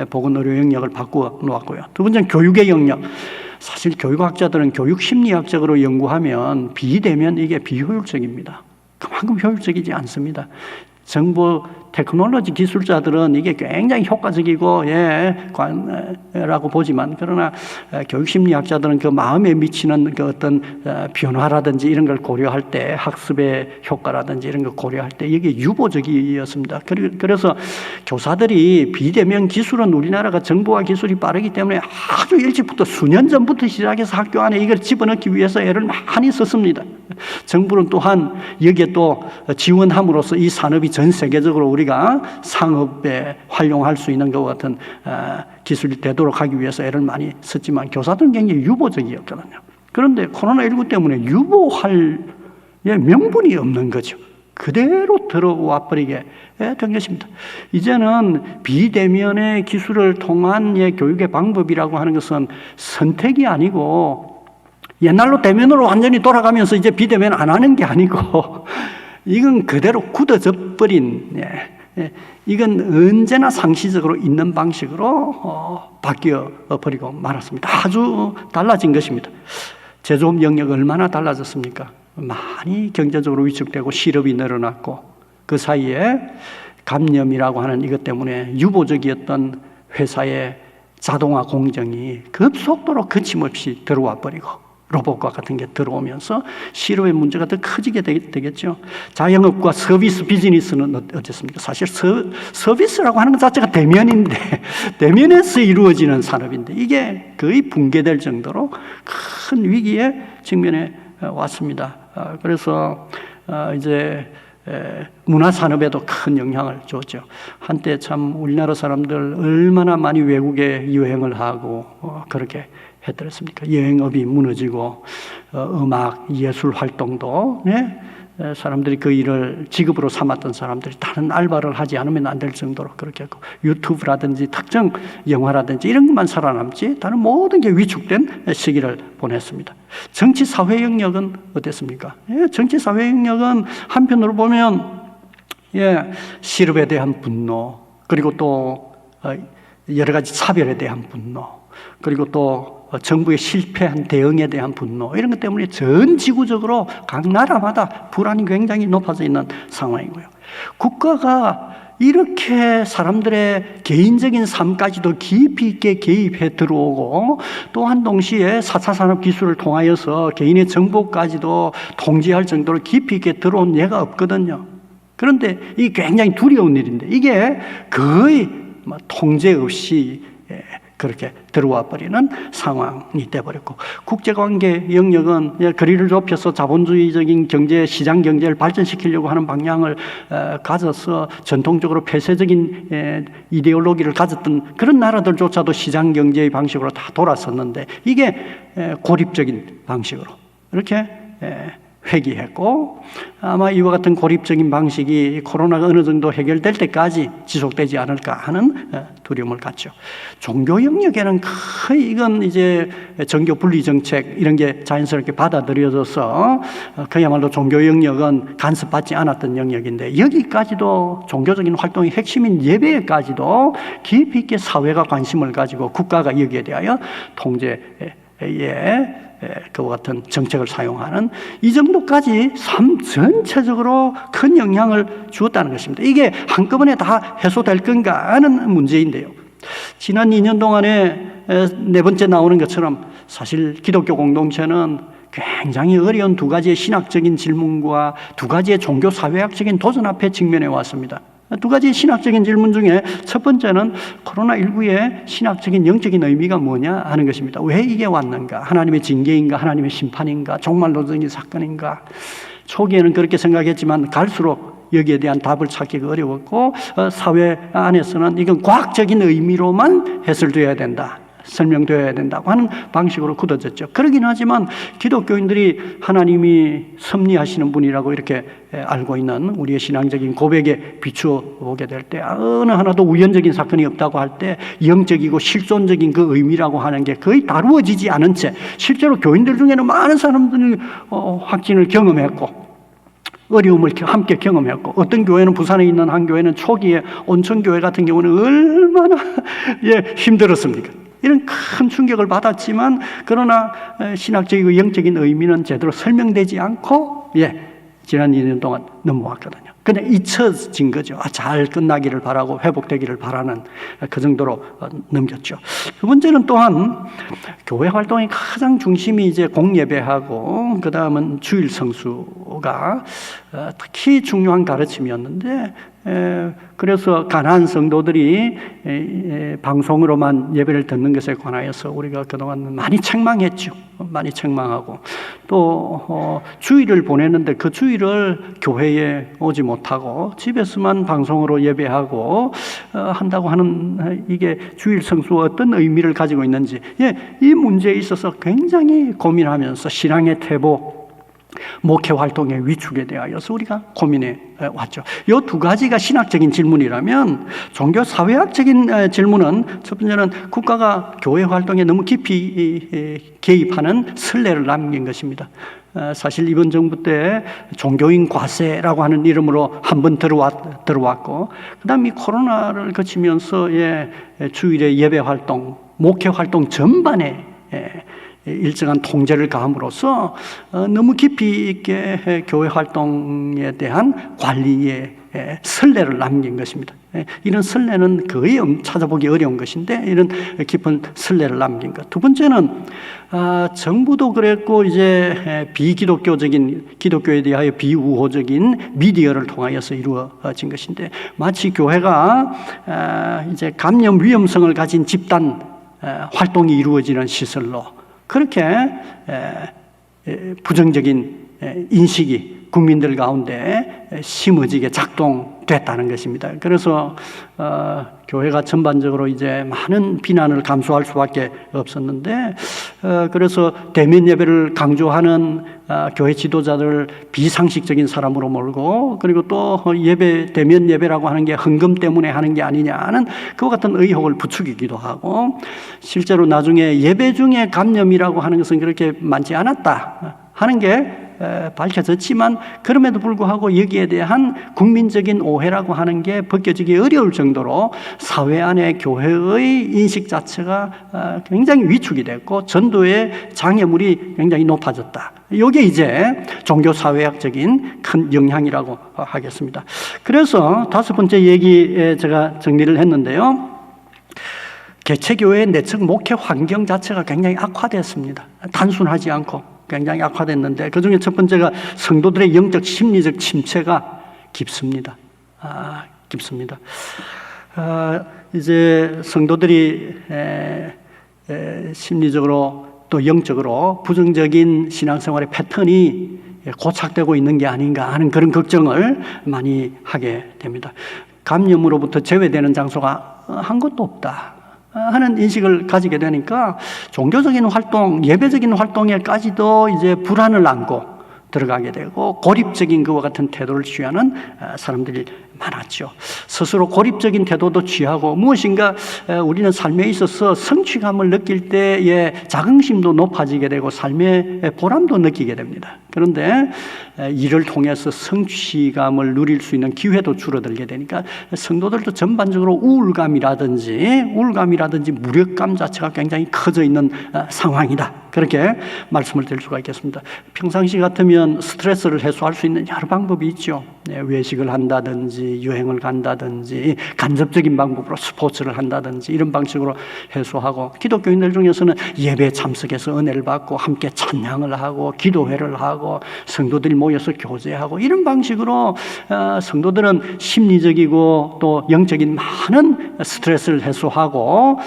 보건의료 영역을 바꾸어 놓았고요. 두 번째는 교육의 영역. 사실 교육학자들은 교육심리학적으로 연구하면 비대면 이게 비효율적입니다. 그만큼 효율적이지 않습니다. 정보 테크놀로지 기술자들은 이게 굉장히 효과적이고 라고 보지만 그러나 교육심리학자들은 그 마음에 미치는 그 어떤 변화라든지 이런 걸 고려할 때 학습의 효과라든지 이런 걸 고려할 때 이게 유보적이었습니다. 그래서 교사들이 비대면 기술은 우리나라가 정보와 기술이 빠르기 때문에 아주 일찍부터 수년 전부터 시작해서 학교 안에 이걸 집어넣기 위해서 애를 많이 썼습니다. 정부는 또한 여기에 또 지원함으로써 이 산업이 전 세계적으로 우리가 상업에 활용할 수 있는 것 같은 기술이 되도록 하기 위해서 애를 많이 썼지만 교사들은 굉장히 유보적이었거든요. 그런데 코로나19 때문에 유보할 명분이 없는 거죠. 그대로 들어와 버리게 된 것입니다. 이제는 비대면의 기술을 통한 교육의 방법이라고 하는 것은 선택이 아니고 옛날로 대면으로 완전히 돌아가면서 이제 비대면 안 하는 게 아니고 이건 그대로 굳어져 버린 이건 언제나 상시적으로 있는 방식으로 바뀌어 버리고 말았습니다. 아주 달라진 것입니다. 제조업 영역 얼마나 달라졌습니까? 많이 경제적으로 위축되고 실업이 늘어났고 그 사이에 감염이라고 하는 이것 때문에 유보적이었던 회사의 자동화 공정이 급속도로 거침없이 들어와 버리고 로봇과 같은 게 들어오면서 실업의 문제가 더 커지게 되겠죠. 자영업과 서비스 비즈니스는 어떻습니까? 사실 서비스라고 하는 것 자체가 대면인데 대면에서 이루어지는 산업인데 이게 거의 붕괴될 정도로 큰 위기에 직면해 왔습니다. 그래서 이제 문화산업에도 큰 영향을 줬죠. 한때 참 우리나라 사람들 얼마나 많이 외국에 여행을 하고 그렇게 했더랬습니까? 여행업이 무너지고 음악, 예술 활동도 사람들이 그 일을 직업으로 삼았던 사람들이 다른 알바를 하지 않으면 안 될 정도로 그렇게 했고 유튜브라든지 특정 영화라든지 이런 것만 살아남지 다른 모든 게 위축된 시기를 보냈습니다. 정치 사회 영역은 어땠습니까? 정치 사회 영역은 한편으로 보면 실업에 대한 분노 그리고 또 여러 가지 차별에 대한 분노 그리고 또 정부의 실패한 대응에 대한 분노 이런 것 때문에 전 지구적으로 각 나라마다 불안이 굉장히 높아져 있는 상황이고요. 국가가 이렇게 사람들의 개인적인 삶까지도 깊이 있게 개입해 들어오고 또한 동시에 4차 산업기술을 통하여서 개인의 정보까지도 통제할 정도로 깊이 있게 들어온 예가 없거든요. 그런데 이게 굉장히 두려운 일인데 이게 거의 통제 없이 그렇게 들어와 버리는 상황이 돼버렸고 국제관계 영역은 거리를 좁혀서 자본주의적인 경제, 시장 경제를 발전시키려고 하는 방향을 가져서 전통적으로 폐쇄적인 이데올로기를 가졌던 그런 나라들조차도 시장 경제의 방식으로 다 돌아섰는데 이게 고립적인 방식으로 이렇게 회귀했고 아마 이와 같은 고립적인 방식이 코로나가 어느 정도 해결될 때까지 지속되지 않을까 하는 두려움을 갖죠. 종교 영역에는 거의 이건 이제 정교 분리 정책 이런 게 자연스럽게 받아들여져서 그야말로 종교 영역은 간섭받지 않았던 영역인데 여기까지도 종교적인 활동의 핵심인 예배까지도 깊이 있게 사회가 관심을 가지고 국가가 여기에 대하여 통제에 그와 같은 정책을 사용하는 이 정도까지 삶 전체적으로 큰 영향을 주었다는 것입니다. 이게 한꺼번에 다 해소될 건가 하는 문제인데요. 지난 2년 동안에 네 번째 나오는 것처럼 사실 기독교 공동체는 굉장히 어려운 두 가지의 신학적인 질문과 두 가지의 종교 사회학적인 도전 앞에 직면해 왔습니다. 두 가지 신학적인 질문 중에 첫 번째는 코로나19의 신학적인 영적인 의미가 뭐냐 하는 것입니다. 왜 이게 왔는가? 하나님의 징계인가? 하나님의 심판인가? 종말론적인 사건인가? 초기에는 그렇게 생각했지만 갈수록 여기에 대한 답을 찾기가 어려웠고 사회 안에서는 이건 과학적인 의미로만 해설되어야 된다. 설명되어야 된다고 하는 방식으로 굳어졌죠. 그러긴 하지만 기독교인들이 하나님이 섭리하시는 분이라고 이렇게 알고 있는 우리의 신앙적인 고백에 비추어 보게 될 때 어느 하나도 우연적인 사건이 없다고 할 때 영적이고 실존적인 그 의미라고 하는 게 거의 다루어지지 않은 채 실제로 교인들 중에는 많은 사람들이 확진을 경험했고 어려움을 함께 경험했고 어떤 교회는 부산에 있는 한 교회는 초기에 온천교회 같은 경우는 얼마나 힘들었습니까? 이런 큰 충격을 받았지만 그러나 신학적이고 영적인 의미는 제대로 설명되지 않고 지난 2년 동안 넘어왔거든요. 그냥 잊혀진 거죠. 잘 끝나기를 바라고 회복되기를 바라는 그 정도로 넘겼죠. 두 번째는 또한 교회 활동의 가장 중심이 이제 공예배하고 그 다음은 주일 성수가 특히 중요한 가르침이었는데 그래서 가난한 성도들이 방송으로만 예배를 듣는 것에 관하여서 우리가 그동안 많이 책망했죠. 많이 책망하고 또 주일을 보냈는데 그 주일을 교회에 오지 못하고 집에서만 방송으로 예배하고 한다고 하는 이게 주일 성수가 어떤 의미를 가지고 있는지 이 문제에 있어서 굉장히 고민하면서 신앙의 퇴보 목회 활동의 위축에 대하여서 우리가 고민해 왔죠. 이 두 가지가 신학적인 질문이라면 종교 사회학적인 질문은 첫 번째는 국가가 교회 활동에 너무 깊이 개입하는 선례를 남긴 것입니다. 사실 이번 정부 때 종교인 과세라고 하는 이름으로 한번 들어왔고 그다음 이 코로나를 거치면서 주일의 예배 활동, 목회 활동 전반에 일정한 통제를 가함으로써 너무 깊이 있게 교회 활동에 대한 관리에 선례를 남긴 것입니다. 이런 선례는 거의 찾아보기 어려운 것인데 이런 깊은 선례를 남긴 것. 두 번째는 정부도 그랬고 이제 비기독교적인 기독교에 대하여 비우호적인 미디어를 통하여서 이루어진 것인데 마치 교회가 이제 감염 위험성을 가진 집단 활동이 이루어지는 시설로 그렇게 부정적인 인식이 국민들 가운데 심어지게 작동됐다는 것입니다. 그래서 교회가 전반적으로 이제 많은 비난을 감수할 수밖에 없었는데 그래서 대면 예배를 강조하는 교회 지도자들 비상식적인 사람으로 몰고 그리고 또 대면 예배라고 하는 게 헌금 때문에 하는 게 아니냐는 그와 같은 의혹을 부추기기도 하고 실제로 나중에 예배 중에 감염이라고 하는 것은 그렇게 많지 않았다 하는 게 밝혀졌지만 그럼에도 불구하고 여기에 대한 국민적인 오해라고 하는 게 벗겨지기 어려울 정도로 사회 안에 교회의 인식 자체가 굉장히 위축이 됐고 전도의 장애물이 굉장히 높아졌다. 이게 이제 종교사회학적인 큰 영향이라고 하겠습니다. 그래서 다섯 번째 얘기에 제가 정리를 했는데요. 개체교회의 내적 목회 환경 자체가 굉장히 악화됐습니다. 단순하지 않고 굉장히 악화됐는데 그 중에 첫 번째가 성도들의 영적 심리적 침체가 깊습니다. 깊습니다. 이제 성도들이 심리적으로 또 영적으로 부정적인 신앙생활의 패턴이 고착되고 있는 게 아닌가 하는 그런 걱정을 많이 하게 됩니다. 감염으로부터 제외되는 장소가 한 곳도 없다 하는 인식을 가지게 되니까 종교적인 활동, 예배적인 활동에까지도 이제 불안을 안고 들어가게 되고 고립적인 그와 같은 태도를 취하는 사람들이 많았죠. 스스로 고립적인 태도도 취하고 무엇인가 우리는 삶에 있어서 성취감을 느낄 때의 자긍심도 높아지게 되고 삶의 보람도 느끼게 됩니다. 그런데 이를 통해서 성취감을 누릴 수 있는 기회도 줄어들게 되니까 성도들도 전반적으로 우울감이라든지 무력감 자체가 굉장히 커져 있는 상황이다. 그렇게 말씀을 드릴 수가 있겠습니다. 평상시 같으면 스트레스를 해소할 수 있는 여러 방법이 있죠. 외식을 한다든지 여행을 간다든지 간접적인 방법으로 스포츠를 한다든지 이런 방식으로 해소하고 기독교인들 중에서는 예배에 참석해서 은혜를 받고 함께 찬양을 하고 기도회를 하고 성도들이 모여서 교제하고 이런 방식으로 성도들은 심리적이고 또 영적인 많은 스트레스를 해소하고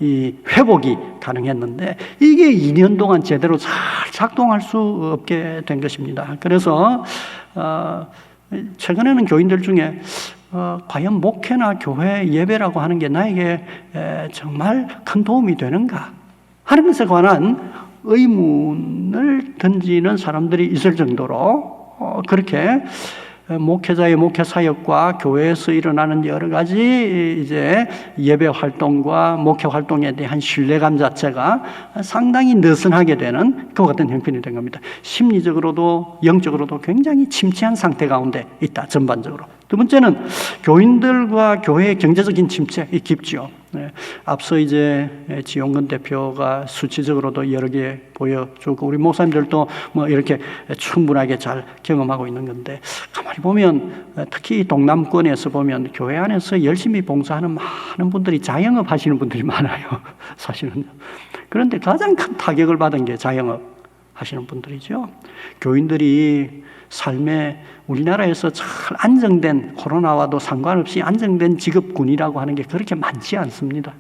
이 회복이 가능했는데 이게 2년 동안 제대로 잘 작동할 수 없게 된 것입니다. 그래서 최근에는 교인들 중에 과연 목회나 교회 예배라고 하는 게 나에게 정말 큰 도움이 되는가 하는 것에 관한 의문을 던지는 사람들이 있을 정도로 그렇게 목회자의 목회 사역과 교회에서 일어나는 여러 가지 이제 예배 활동과 목회 활동에 대한 신뢰감 자체가 상당히 느슨하게 되는 그와 같은 형편이 된 겁니다. 심리적으로도 영적으로도 굉장히 침체한 상태 가운데 있다. 전반적으로. 두 번째는 교인들과 교회의 경제적인 침체이 깊죠. 앞서 이제 지용근 대표가 수치적으로도 여러 개 보여주고 우리 목사님들도 뭐 이렇게 충분하게 잘 경험하고 있는 건데 가만히 보면 특히 동남권에서 보면 교회 안에서 열심히 봉사하는 많은 분들이 자영업 하시는 분들이 많아요. 사실은. 그런데 가장 큰 타격을 받은 게 자영업 하시는 분들이죠. 교인들이 삶에 우리나라에서 잘 안정된 코로나와도 상관없이 안정된 직업군이라고 하는 게 그렇게 많지 않습니다.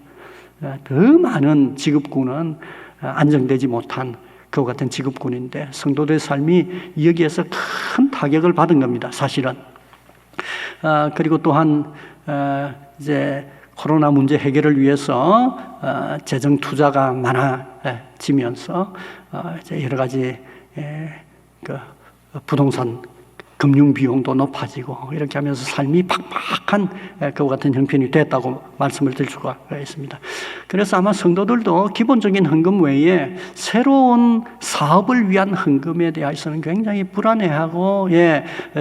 더 많은 직업군은 안정되지 못한 그와 같은 직업군인데 성도들의 삶이 여기에서 큰 타격을 받은 겁니다. 사실은. 그리고 또한 이제 코로나 문제 해결을 위해서 재정 투자가 많아지면서 이제 여러 가지 그 부동산 금융 비용도 높아지고 이렇게 하면서 삶이 팍팍한 그와 같은 형편이 됐다고 말씀을 드릴 수가 있습니다. 그래서 아마 성도들도 기본적인 헌금 외에 새로운 사업을 위한 헌금에 대해서는 굉장히 불안해하고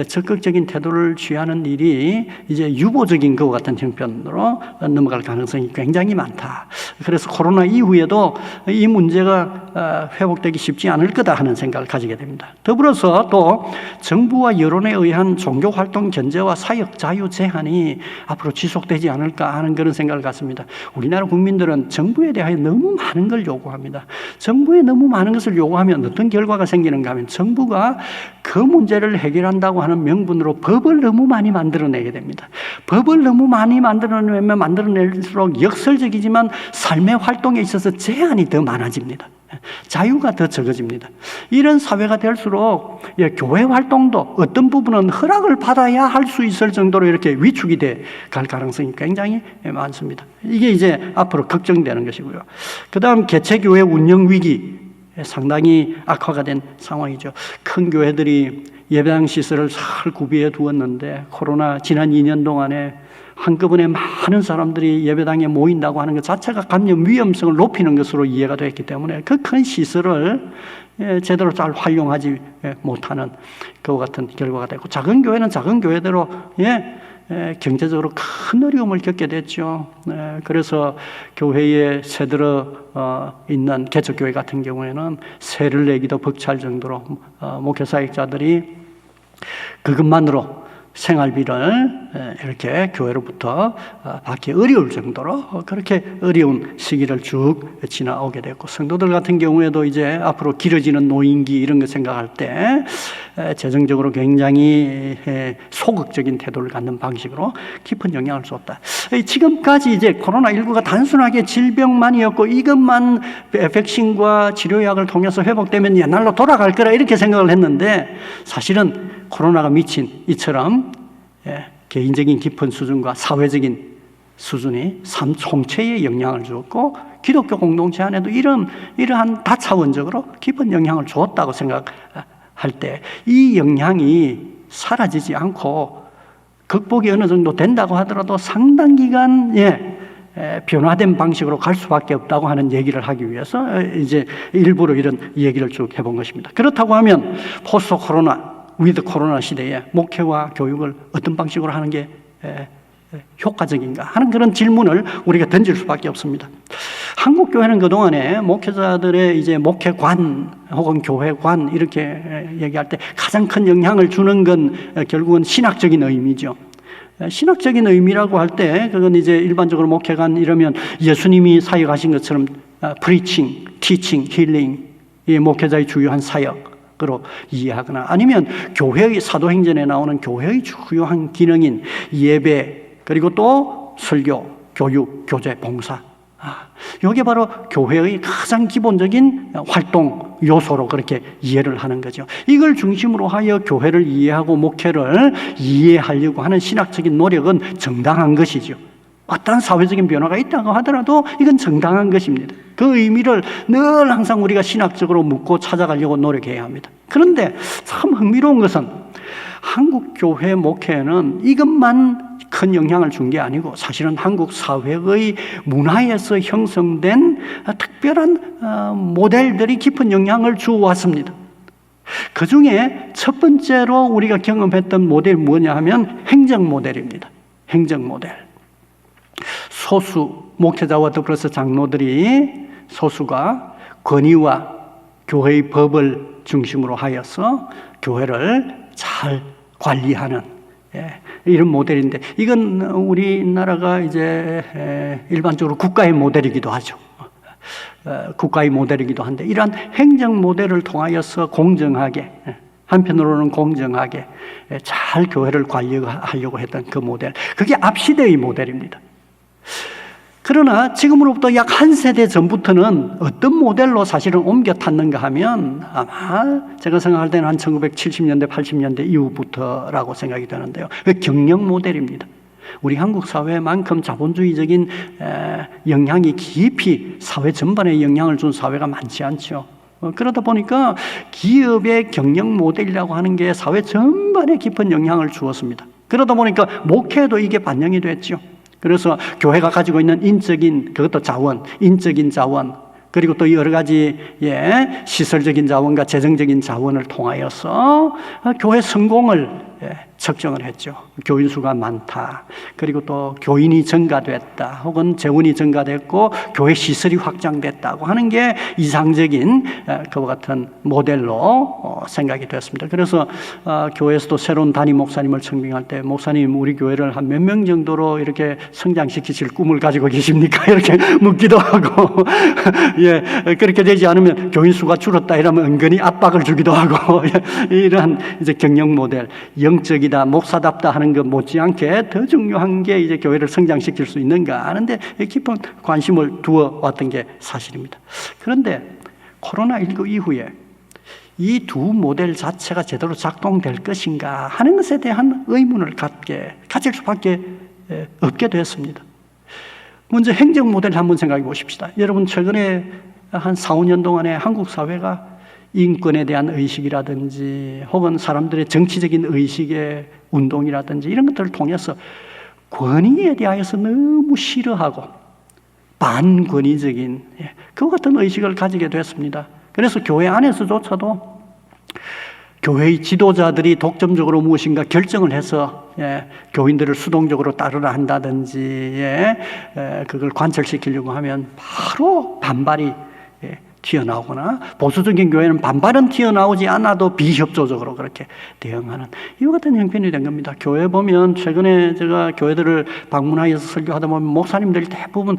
적극적인 태도를 취하는 일이 이제 유보적인 것 같은 형편으로 넘어갈 가능성이 굉장히 많다. 그래서 코로나 이후에도 이 문제가 회복되기 쉽지 않을 거다 하는 생각을 가지게 됩니다. 더불어서 또 정부와 여론에 의한 종교활동 견제와 사역 자유 제한이 앞으로 지속되지 않을까 하는 그런 생각을 갖습니다. 우리나라 국민들은 정부에 대하여 너무 많은 걸 요구합니다. 정부에 너무 많은 것을 요구하면 어떤 결과가 생기는가 하면 정부가 그 문제를 해결한다고 하는 명분으로 법을 너무 많이 만들어내게 됩니다. 법을 너무 많이 만들어낼수록 역설적이지만 삶의 활동에 있어서 제한이 더 많아집니다. 자유가 더 적어집니다. 이런 사회가 될수록 교회 활동도 어떤 부분은 허락을 받아야 할 수 있을 정도로 이렇게 위축이 돼 갈 가능성이 굉장히 많습니다. 이게 이제 앞으로 걱정되는 것이고요. 그 다음 개체교회 운영 위기 상당히 악화가 된 상황이죠. 큰 교회들이 예배당 시설을 잘 구비해 두었는데 코로나 지난 2년 동안에 한꺼번에 많은 사람들이 예배당에 모인다고 하는 것 자체가 감염 위험성을 높이는 것으로 이해가 됐기 때문에 그 큰 시설을 제대로 잘 활용하지 못하는 그와 같은 결과가 되고, 작은 교회는 작은 교회대로 경제적으로 큰 어려움을 겪게 됐죠. 그래서 교회에 새들어 있는 개척교회 같은 경우에는 세를 내기도 벅찰 정도로 목회사역자들이 그것만으로 생활비를 이렇게 교회로부터 받기 어려울 정도로 그렇게 어려운 시기를 쭉 지나오게 됐고, 성도들 같은 경우에도 이제 앞으로 길어지는 노인기 이런 거 생각할 때 재정적으로 굉장히 소극적인 태도를 갖는 방식으로 깊은 영향을 줬다. 지금까지 이제 코로나19가 단순하게 질병만이었고 이것만 백신과 치료약을 통해서 회복되면 옛날로 돌아갈 거라 이렇게 생각을 했는데, 사실은 코로나가 미친 이처럼 개인적인 깊은 수준과 사회적인 수준이 삶 총체에 영향을 주었고, 기독교 공동체 안에도 이러한 다차원적으로 깊은 영향을 주었다고 생각할 때 이 영향이 사라지지 않고 극복이 어느 정도 된다고 하더라도 상당 기간 변화된 방식으로 갈 수밖에 없다고 하는 얘기를 하기 위해서 이제 일부러 이런 얘기를 쭉 해본 것입니다. 그렇다고 하면 포스트 코로나 위드 코로나 시대에 목회와 교육을 어떤 방식으로 하는 게 효과적인가 하는 그런 질문을 우리가 던질 수밖에 없습니다. 한국 교회는 그동안에 목회자들의 이제 목회관 혹은 교회관 이렇게 얘기할 때 가장 큰 영향을 주는 건 결국은 신학적인 의미죠. 신학적인 의미라고 할 때 그건 이제 일반적으로 목회관 이러면 예수님이 사역하신 것처럼 preaching, teaching, healing 이 목회자의 주요한 사역 으로 이해하거나, 아니면 교회의 사도행전에 나오는 교회의 주요한 기능인 예배, 그리고 또 설교, 교육, 교제, 봉사, 이게 바로 교회의 가장 기본적인 활동 요소로 그렇게 이해를 하는 거죠. 이걸 중심으로 하여 교회를 이해하고 목회를 이해하려고 하는 신학적인 노력은 정당한 것이죠. 어떤 사회적인 변화가 있다고 하더라도 이건 정당한 것입니다. 그 의미를 늘 항상 우리가 신학적으로 묻고 찾아가려고 노력해야 합니다. 그런데 참 흥미로운 것은 한국 교회 목회는 이것만 큰 영향을 준 게 아니고 사실은 한국 사회의 문화에서 형성된 특별한 모델들이 깊은 영향을 주어왔습니다. 그 중에 첫 번째로 우리가 경험했던 모델이 뭐냐 하면 행정 모델입니다. 행정 모델. 소수 목회자와 더불어서 장로들이 소수가 권위와 교회의 법을 중심으로 하여서 교회를 잘 관리하는 이런 모델인데, 이건 우리나라가 이제 일반적으로 국가의 모델이기도 하죠. 국가의 모델이기도 한데, 이러한 행정 모델을 통하여서 공정하게, 한편으로는 공정하게 잘 교회를 관리하려고 했던 그 모델, 그게 앞시대의 모델입니다. 그러나 지금으로부터 약 한 세대 전부터는 어떤 모델로 사실은 옮겨 탔는가 하면 아마 제가 생각할 때는 한 1970년대, 80년대 이후부터라고 생각이 되는데요. 경영 모델입니다. 우리 한국 사회만큼 자본주의적인 영향이 깊이 사회 전반에 영향을 준 사회가 많지 않죠. 그러다 보니까 기업의 경영 모델이라고 하는 게 사회 전반에 깊은 영향을 주었습니다. 그러다 보니까 목회도 이게 반영이 됐죠. 그래서 교회가 가지고 있는 인적인 그것도 자원, 인적인 자원, 그리고 또 여러 가지 시설적인 자원과 재정적인 자원을 통하여서 교회 성공을 측정을 했죠. 교인 수가 많다. 그리고 또 교인이 증가됐다. 혹은 재원이 증가됐고 교회 시설이 확장됐다고 하는 게 이상적인 그와 같은 모델로 생각이 됐습니다. 그래서 교회에서도 새로운 담임 목사님을 청빙할 때 목사님 우리 교회를 한 몇 명 정도로 이렇게 성장시키실 꿈을 가지고 계십니까? 이렇게 묻기도 하고 그렇게 되지 않으면 교인 수가 줄었다 이러면 은근히 압박을 주기도 하고 이러한 이제 경영 모델, 영적이다, 목사답다 하는 것 못지않게 더 중요한 게 이제 교회를 성장시킬 수 있는가 하는데 깊은 관심을 두어 왔던 게 사실입니다. 그런데 코로나19 이후에 이 두 모델 자체가 제대로 작동될 것인가 하는 것에 대한 의문을 가질 수밖에 없게 되었습니다. 먼저 행정 모델을 한번 생각해 보십시다. 여러분 최근에 한 4, 5년 동안에 한국 사회가 인권에 대한 의식이라든지 혹은 사람들의 정치적인 의식의 운동이라든지 이런 것들을 통해서 권위에 대하여서 너무 싫어하고 반권위적인 그 같은 의식을 가지게 됐습니다. 그래서 교회 안에서조차도 교회의 지도자들이 독점적으로 무엇인가 결정을 해서 교인들을 수동적으로 따르라 한다든지 그걸 관철시키려고 하면 바로 반발이 튀어나오거나 보수적인 교회는 반발은 튀어나오지 않아도 비협조적으로 그렇게 대응하는 이와 같은 형편이 된 겁니다. 교회 보면 최근에 제가 교회들을 방문하여서 설교하다 보면 목사님들이 대부분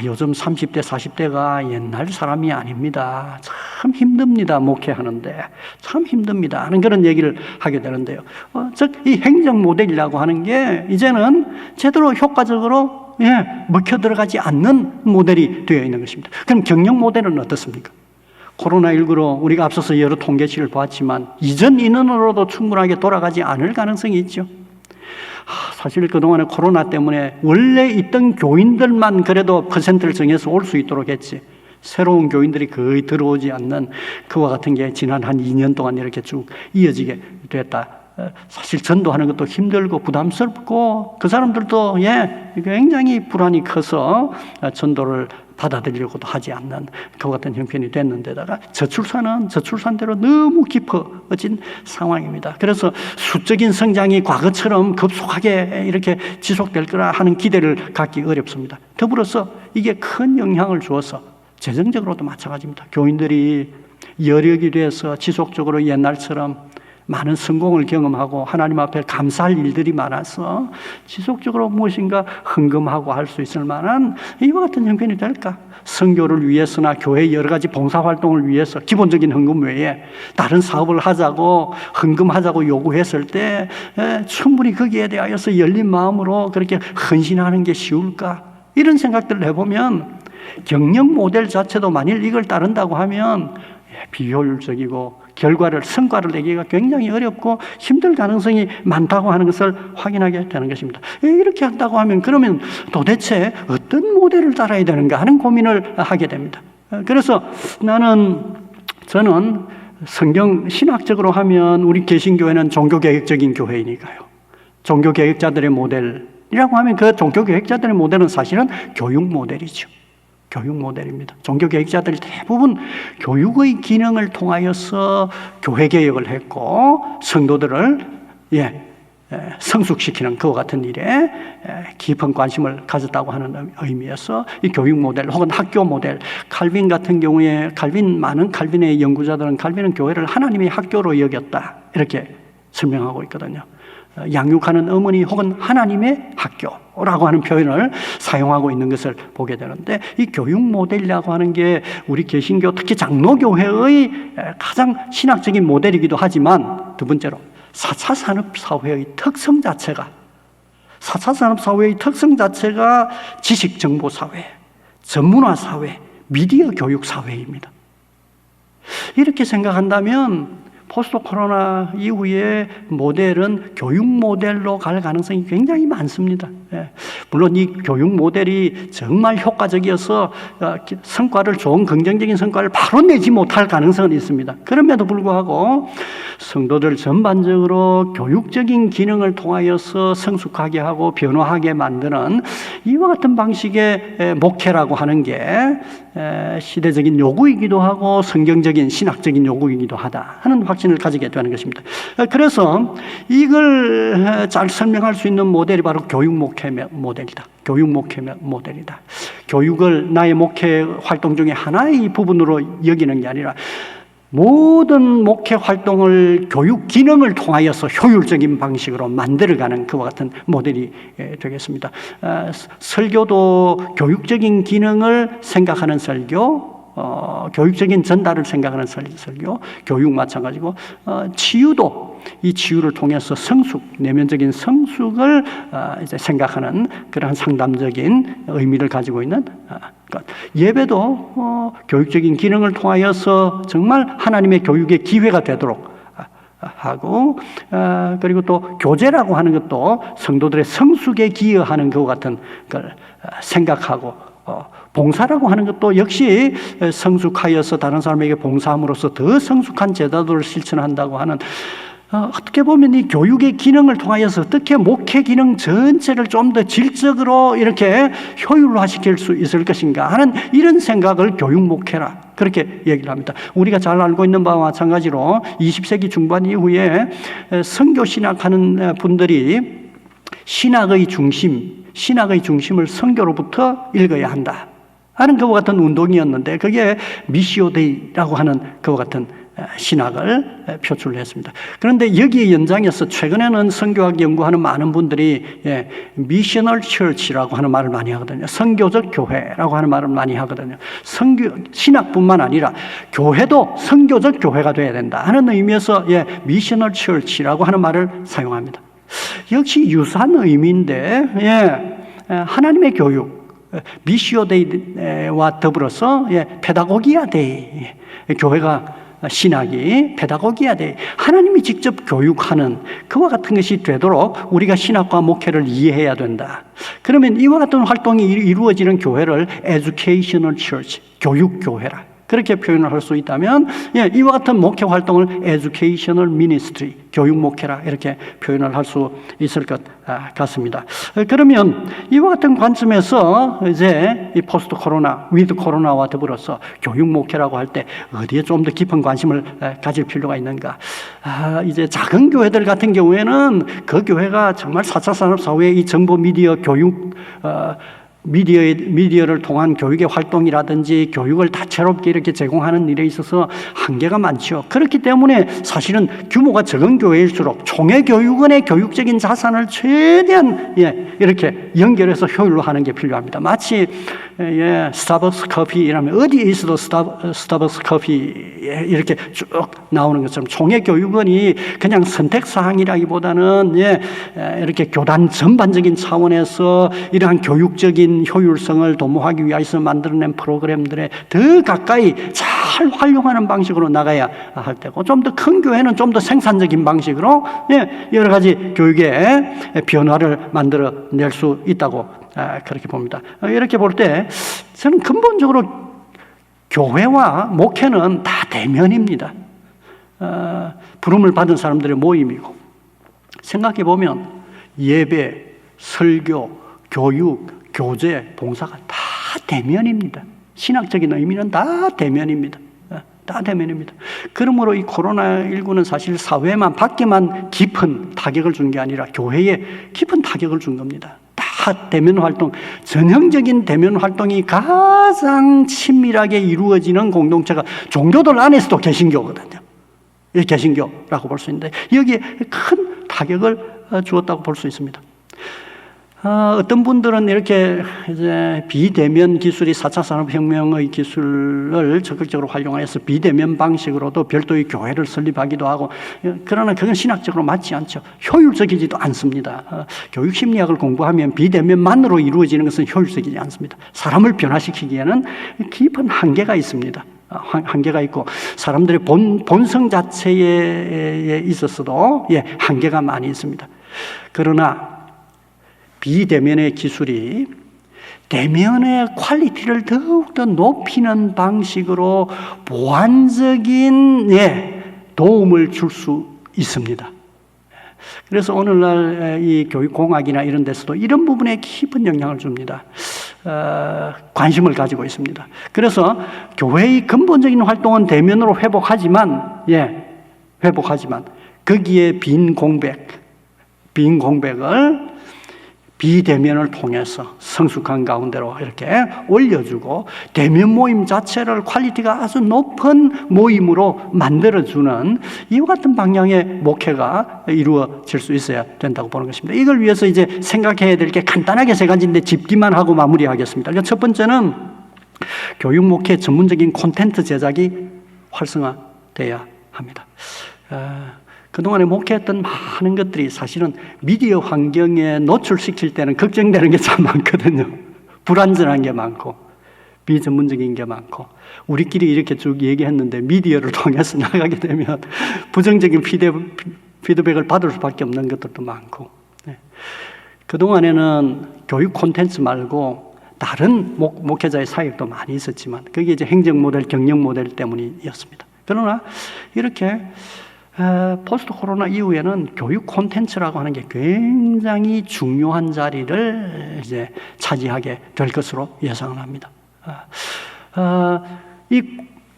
요즘 30대 40대가 옛날 사람이 아닙니다. 참 힘듭니다. 목회하는데 참 힘듭니다 하는 그런 얘기를 하게 되는데요. 즉 이 행정 모델이라고 하는 게 이제는 제대로 효과적으로 먹혀 들어가지 않는 모델이 되어 있는 것입니다. 그럼 경영 모델은 어떻습니까? 코로나19로 우리가 앞서서 여러 통계치를 보았지만 이전 인원으로도 충분하게 돌아가지 않을 가능성이 있죠. 사실 그동안에 코로나 때문에 원래 있던 교인들만 그래도 퍼센트를 정해서 올 수 있도록 했지 새로운 교인들이 거의 들어오지 않는 그와 같은 게 지난 한 2년 동안 이렇게 쭉 이어지게 됐다. 사실 전도하는 것도 힘들고 부담스럽고 그 사람들도 굉장히 불안이 커서 전도를 받아들이려고도 하지 않는 그 같은 형편이 됐는데다가 저출산은 저출산대로 너무 깊어진 상황입니다. 그래서 수적인 성장이 과거처럼 급속하게 이렇게 지속될 거라 하는 기대를 갖기 어렵습니다. 더불어서 이게 큰 영향을 주어서 재정적으로도 마찬가지입니다. 교인들이 여력이 돼서 지속적으로 옛날처럼 많은 성공을 경험하고 하나님 앞에 감사할 일들이 많아서 지속적으로 무엇인가 헌금하고 할 수 있을 만한 이와 같은 형편이 될까? 선교를 위해서나 교회 여러 가지 봉사활동을 위해서 기본적인 헌금 외에 다른 사업을 하자고 헌금하자고 요구했을 때 충분히 거기에 대하여서 열린 마음으로 그렇게 헌신하는 게 쉬울까? 이런 생각들을 해보면 경영 모델 자체도 만일 이걸 따른다고 하면 비효율적이고 성과를 내기가 굉장히 어렵고 힘들 가능성이 많다고 하는 것을 확인하게 되는 것입니다. 이렇게 한다고 하면 그러면 도대체 어떤 모델을 따라야 되는가 하는 고민을 하게 됩니다. 그래서 저는 성경 신학적으로 하면 우리 개신교회는 종교개혁적인 교회이니까요. 종교개혁자들의 모델이라고 하면 그 종교개혁자들의 모델은 사실은 교육 모델이죠. 교육 모델입니다. 종교개혁자들이 대부분 교육의 기능을 통하여서 교회개혁을 했고 성도들을 성숙시키는 그와 같은 일에 깊은 관심을 가졌다고 하는 의미에서 이 교육 모델 혹은 학교 모델, 칼빈 같은 경우에 많은 칼빈의 연구자들은 칼빈은 교회를 하나님의 학교로 여겼다 이렇게 설명하고 있거든요. 양육하는 어머니 혹은 하나님의 학교라고 하는 표현을 사용하고 있는 것을 보게 되는데 이 교육 모델이라고 하는 게 우리 개신교 특히 장로교회의 가장 신학적인 모델이기도 하지만 두 번째로 4차 산업사회의 특성 자체가 지식정보사회, 전문화사회, 미디어 교육사회입니다. 이렇게 생각한다면 포스트 코로나 이후에 모델은 교육 모델로 갈 가능성이 굉장히 많습니다. 물론 이 교육 모델이 정말 효과적이어서 성과를 좋은 긍정적인 성과를 바로 내지 못할 가능성은 있습니다. 그럼에도 불구하고 성도들 전반적으로 교육적인 기능을 통하여서 성숙하게 하고 변화하게 만드는 이와 같은 방식의 목회라고 하는 게 시대적인 요구이기도 하고 성경적인 신학적인 요구이기도 하다 하는 확신을 가지게 되는 것입니다. 그래서 이걸 잘 설명할 수 있는 모델이 바로 교육 목회 모델이다. 교육 목회 모델이다. 교육을 나의 목회 활동 중에 하나의 부분으로 여기는 게 아니라 모든 목회 활동을 교육 기능을 통하여서 효율적인 방식으로 만들어가는 그와 같은 모델이 되겠습니다. 설교도 교육적인 기능을 생각하는 설교, 교육적인 전달을 생각하는 설교, 교육 마찬가지고, 치유도 이 치유를 통해서 성숙, 내면적인 성숙을 이제 생각하는 그러한 상담적인 의미를 가지고 있는 것. 예배도 교육적인 기능을 통하여서 정말 하나님의 교육의 기회가 되도록 하고, 그리고 또 교제라고 하는 것도 성도들의 성숙에 기여하는 것 같은 걸 생각하고, 봉사라고 하는 것도 역시 성숙하여서 다른 사람에게 봉사함으로써 더 성숙한 제자도를 실천한다고 하는, 어떻게 보면 이 교육의 기능을 통하여서 어떻게 목회 기능 전체를 좀 더 질적으로 이렇게 효율화시킬 수 있을 것인가 하는 이런 생각을 교육 목회라 그렇게 얘기를 합니다. 우리가 잘 알고 있는 바와 마찬가지로 20세기 중반 이후에 선교 신학하는 분들이 신학의 중심을 선교로부터 읽어야 한다 하는 그와 같은 운동이었는데, 그게 미시오데이라고 하는 그와 같은 신학을 표출했습니다. 그런데 여기에 연장해서 최근에는 선교학 연구하는 많은 분들이 미셔널 처치라고 하는 말을 많이 하거든요. 선교적 교회라고 하는 말을 많이 하거든요. 신학뿐만 아니라 교회도 선교적 교회가 돼야 된다 하는 의미에서 미셔널 처치라고 하는 말을 사용합니다. 역시 유사한 의미인데, 하나님의 교육, 미시오데이와 더불어서 페다고기아 데이, 교회가 신학이 페다고기아 데이, 하나님이 직접 교육하는 그와 같은 것이 되도록 우리가 신학과 목회를 이해해야 된다. 그러면 이와 같은 활동이 이루어지는 교회를 Educational Church, 교육교회라 그렇게 표현을 할 수 있다면, 이와 같은 목회 활동을 Educational Ministry, 교육 목회라 이렇게 표현을 할 수 있을 것 같습니다. 그러면 이와 같은 관점에서 이제 이 포스트 코로나, 위드 코로나와 더불어서 교육 목회라고 할 때 어디에 좀 더 깊은 관심을 가질 필요가 있는가? 이제 작은 교회들 같은 경우에는 그 교회가 정말 4차 산업사회의 이 정보 미디어 교육 미디어를 통한 교육의 활동이라든지 교육을 다채롭게 이렇게 제공하는 일에 있어서 한계가 많죠. 그렇기 때문에 사실은 규모가 적은 교회일수록 총회교육원의 교육적인 자산을 최대한 이렇게 연결해서 효율화하는 게 필요합니다. 마치 스타벅스 커피 이라면 어디에 있어도 스타벅스 커피 이렇게 쭉 나오는 것처럼 총회교육원이 그냥 선택사항이라기보다는 이렇게 교단 전반적인 차원에서 이러한 교육적인 효율성을 도모하기 위해서 만들어낸 프로그램들에 더 가까이 잘 활용하는 방식으로 나가야 할 때고, 좀 더 큰 교회는 좀 더 생산적인 방식으로 여러 가지 교육의 변화를 만들어낼 수 있다고 그렇게 봅니다. 이렇게 볼 때 저는 근본적으로 교회와 목회는 다 대면입니다. 부름을 받은 사람들의 모임이고, 생각해 보면 예배, 설교, 교육, 교제, 봉사가 다 대면입니다. 신학적인 의미는 다 대면입니다. 다 대면입니다. 그러므로 이 코로나19는 사실 사회만 밖에만 깊은 타격을 준 게 아니라 교회에 깊은 타격을 준 겁니다. 다 대면 활동, 전형적인 대면 활동이 가장 친밀하게 이루어지는 공동체가 종교들 안에서도 개신교거든요. 개신교라고 볼 수 있는데 여기에 큰 타격을 주었다고 볼 수 있습니다. 어떤 분들은 이렇게 이제 비대면 기술이 4차 산업혁명의 기술을 적극적으로 활용해서 비대면 방식으로도 별도의 교회를 설립하기도 하고, 그러나 그건 신학적으로 맞지 않죠. 효율적이지도 않습니다. 교육심리학을 공부하면 비대면만으로 이루어지는 것은 효율적이지 않습니다. 사람을 변화시키기에는 깊은 한계가 있습니다. 한계가 있고 사람들의 본성 자체에 있어서도 한계가 많이 있습니다. 그러나 비대면의 기술이 대면의 퀄리티를 더욱더 높이는 방식으로 보완적인 도움을 줄 수 있습니다. 그래서 오늘날 이 교육공학이나 이런 데서도 이런 부분에 깊은 영향을 줍니다. 관심을 가지고 있습니다. 그래서 교회의 근본적인 활동은 대면으로 회복하지만 거기에 빈 공백을 비대면을 통해서 성숙한 가운데로 이렇게 올려주고 대면 모임 자체를 퀄리티가 아주 높은 모임으로 만들어주는 이와 같은 방향의 목회가 이루어질 수 있어야 된다고 보는 것입니다. 이걸 위해서 이제 생각해야 될 게 간단하게 세 가지인데 짚기만 하고 마무리하겠습니다. 그러니까 첫 번째는 교육 목회 전문적인 콘텐츠 제작이 활성화돼야 합니다. 그동안에 목회했던 많은 것들이 사실은 미디어 환경에 노출시킬 때는 걱정되는 게 참 많거든요. 불안전한 게 많고 비전문적인 게 많고 우리끼리 이렇게 쭉 얘기했는데 미디어를 통해서 나가게 되면 부정적인 피드백을 받을 수밖에 없는 것들도 많고 그동안에는 교육 콘텐츠 말고 다른 목회자의 사역도 많이 있었지만 그게 이제 행정 모델, 경영 모델 때문이었습니다. 그러나 이렇게 포스트 코로나 이후에는 교육 콘텐츠라고 하는 게 굉장히 중요한 자리를 이제 차지하게 될 것으로 예상을 합니다. 이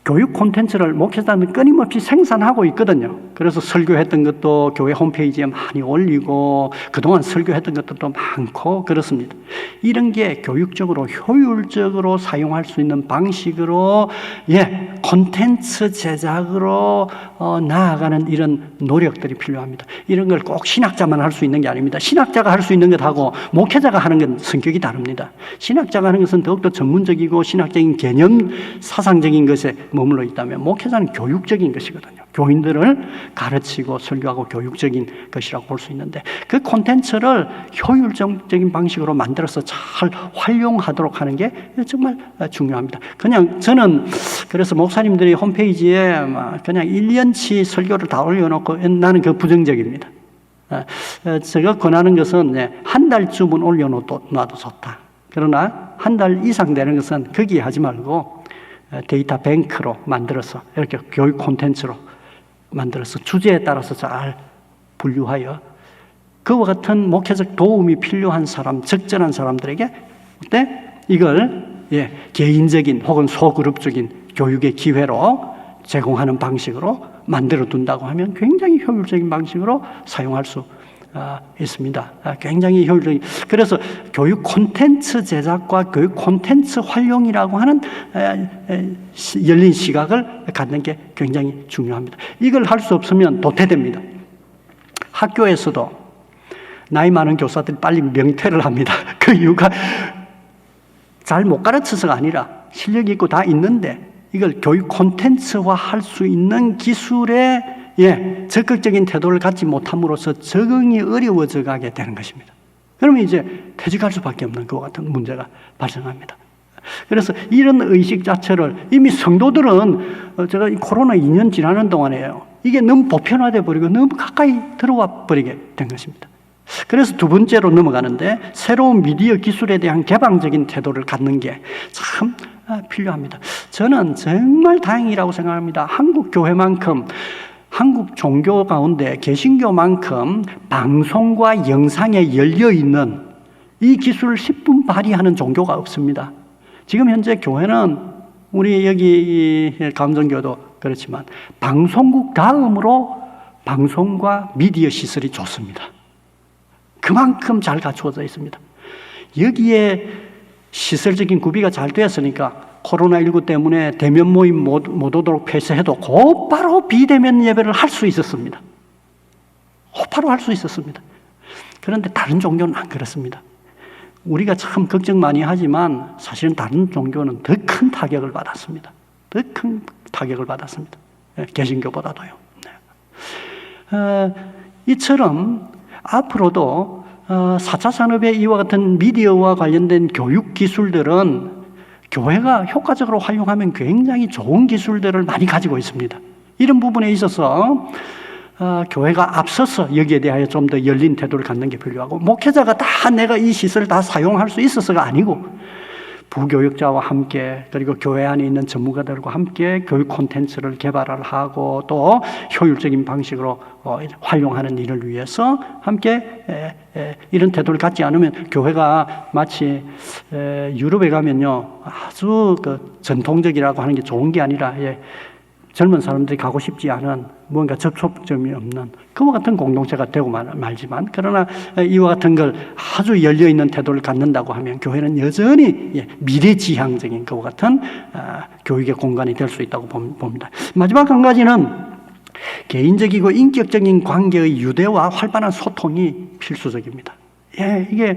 교육 콘텐츠를 목회자는 끊임없이 생산하고 있거든요. 그래서 설교했던 것도 교회 홈페이지에 많이 올리고 그동안 설교했던 것들도 많고 그렇습니다. 이런 게 교육적으로 효율적으로 사용할 수 있는 방식으로 콘텐츠 제작으로 나아가는 이런 노력들이 필요합니다. 이런 걸 꼭 신학자만 할 수 있는 게 아닙니다. 신학자가 할 수 있는 것하고 목회자가 하는 건 성격이 다릅니다. 신학자가 하는 것은 더욱더 전문적이고 신학적인 개념, 사상적인 것에 머물러 있다면 목회자는 교육적인 것이거든요. 교인들을 가르치고 설교하고 교육적인 것이라고 볼 수 있는데 그 콘텐츠를 효율적인 방식으로 만들어서 잘 활용하도록 하는 게 정말 중요합니다. 그냥 저는 그래서 목사님들이 홈페이지에 그냥 1년치 설교를 다 올려놓고 나는 그 부정적입니다. 제가 권하는 것은 한 달쯤은 올려놔도 좋다. 그러나 한 달 이상 되는 것은 거기에 하지 말고 데이터 뱅크로 만들어서 이렇게 교육 콘텐츠로 만들어서 주제에 따라서 잘 분류하여 그와 같은 목회적 도움이 필요한 사람, 적절한 사람들에게 이걸 개인적인 혹은 소그룹적인 교육의 기회로 제공하는 방식으로 만들어 둔다고 하면 굉장히 효율적인 방식으로 사용할 수 있습니다. 굉장히 효율적인. 그래서 교육 콘텐츠 제작과 교육 콘텐츠 활용이라고 하는 열린 시각을 갖는 게 굉장히 중요합니다. 이걸 할 수 없으면 도태됩니다. 학교에서도 나이 많은 교사들이 빨리 명퇴를 합니다. 그 이유가 잘 못 가르쳐서가 아니라 실력이 있고 다 있는데 이걸 교육 콘텐츠화 할 수 있는 기술에 적극적인 태도를 갖지 못함으로써 적응이 어려워져 가게 되는 것입니다. 그러면 이제 퇴직할 수밖에 없는 그와 같은 문제가 발생합니다. 그래서 이런 의식 자체를 이미 성도들은 제가 코로나 2년 지나는 동안에요. 이게 너무 보편화돼 버리고 너무 가까이 들어와 버리게 된 것입니다. 그래서 두 번째로 넘어가는데 새로운 미디어 기술에 대한 개방적인 태도를 갖는 게 참 필요합니다. 저는 정말 다행이라고 생각합니다. 한국 교회만큼 한국 종교 가운데 개신교만큼 방송과 영상에 열려있는 이 기술을 10분 발휘하는 종교가 없습니다. 지금 현재 교회는 우리 여기 감정교도 그렇지만 방송국 다음으로 방송과 미디어 시설이 좋습니다. 그만큼 잘 갖추어져 있습니다. 여기에 시설적인 구비가 잘 되었으니까 코로나19 때문에 대면 모임 못 오도록 폐쇄해도 곧바로 비대면 예배를 할 수 있었습니다. 곧바로 할 수 있었습니다. 그런데 다른 종교는 안 그렇습니다. 우리가 참 걱정 많이 하지만 사실은 다른 종교는 더 큰 타격을 받았습니다. 더 큰 타격을 받았습니다. 개신교보다도요. 이처럼 앞으로도 4차 산업의 이와 같은 미디어와 관련된 교육 기술들은 교회가 효과적으로 활용하면 굉장히 좋은 기술들을 많이 가지고 있습니다. 이런 부분에 있어서 교회가 앞서서 여기에 대하여 좀 더 열린 태도를 갖는 게 필요하고, 목회자가 다 내가 이 시설을 다 사용할 수 있어서가 아니고 부교육자와 함께, 그리고 교회 안에 있는 전문가들과 함께 교육 콘텐츠를 개발을 하고 또 효율적인 방식으로 활용하는 일을 위해서 함께 이런 태도를 갖지 않으면, 교회가 마치 유럽에 가면요, 아주 그 전통적이라고 하는 게 좋은 게 아니라 젊은 사람들이 가고 싶지 않은, 뭔가 접촉점이 없는 그와 같은 공동체가 되고 말지만, 그러나 이와 같은 걸 아주 열려있는 태도를 갖는다고 하면 교회는 여전히 미래지향적인 그와 같은 교육의 공간이 될 수 있다고 봅니다. 마지막 한 가지는 개인적이고 인격적인 관계의 유대와 활발한 소통이 필수적입니다. 이게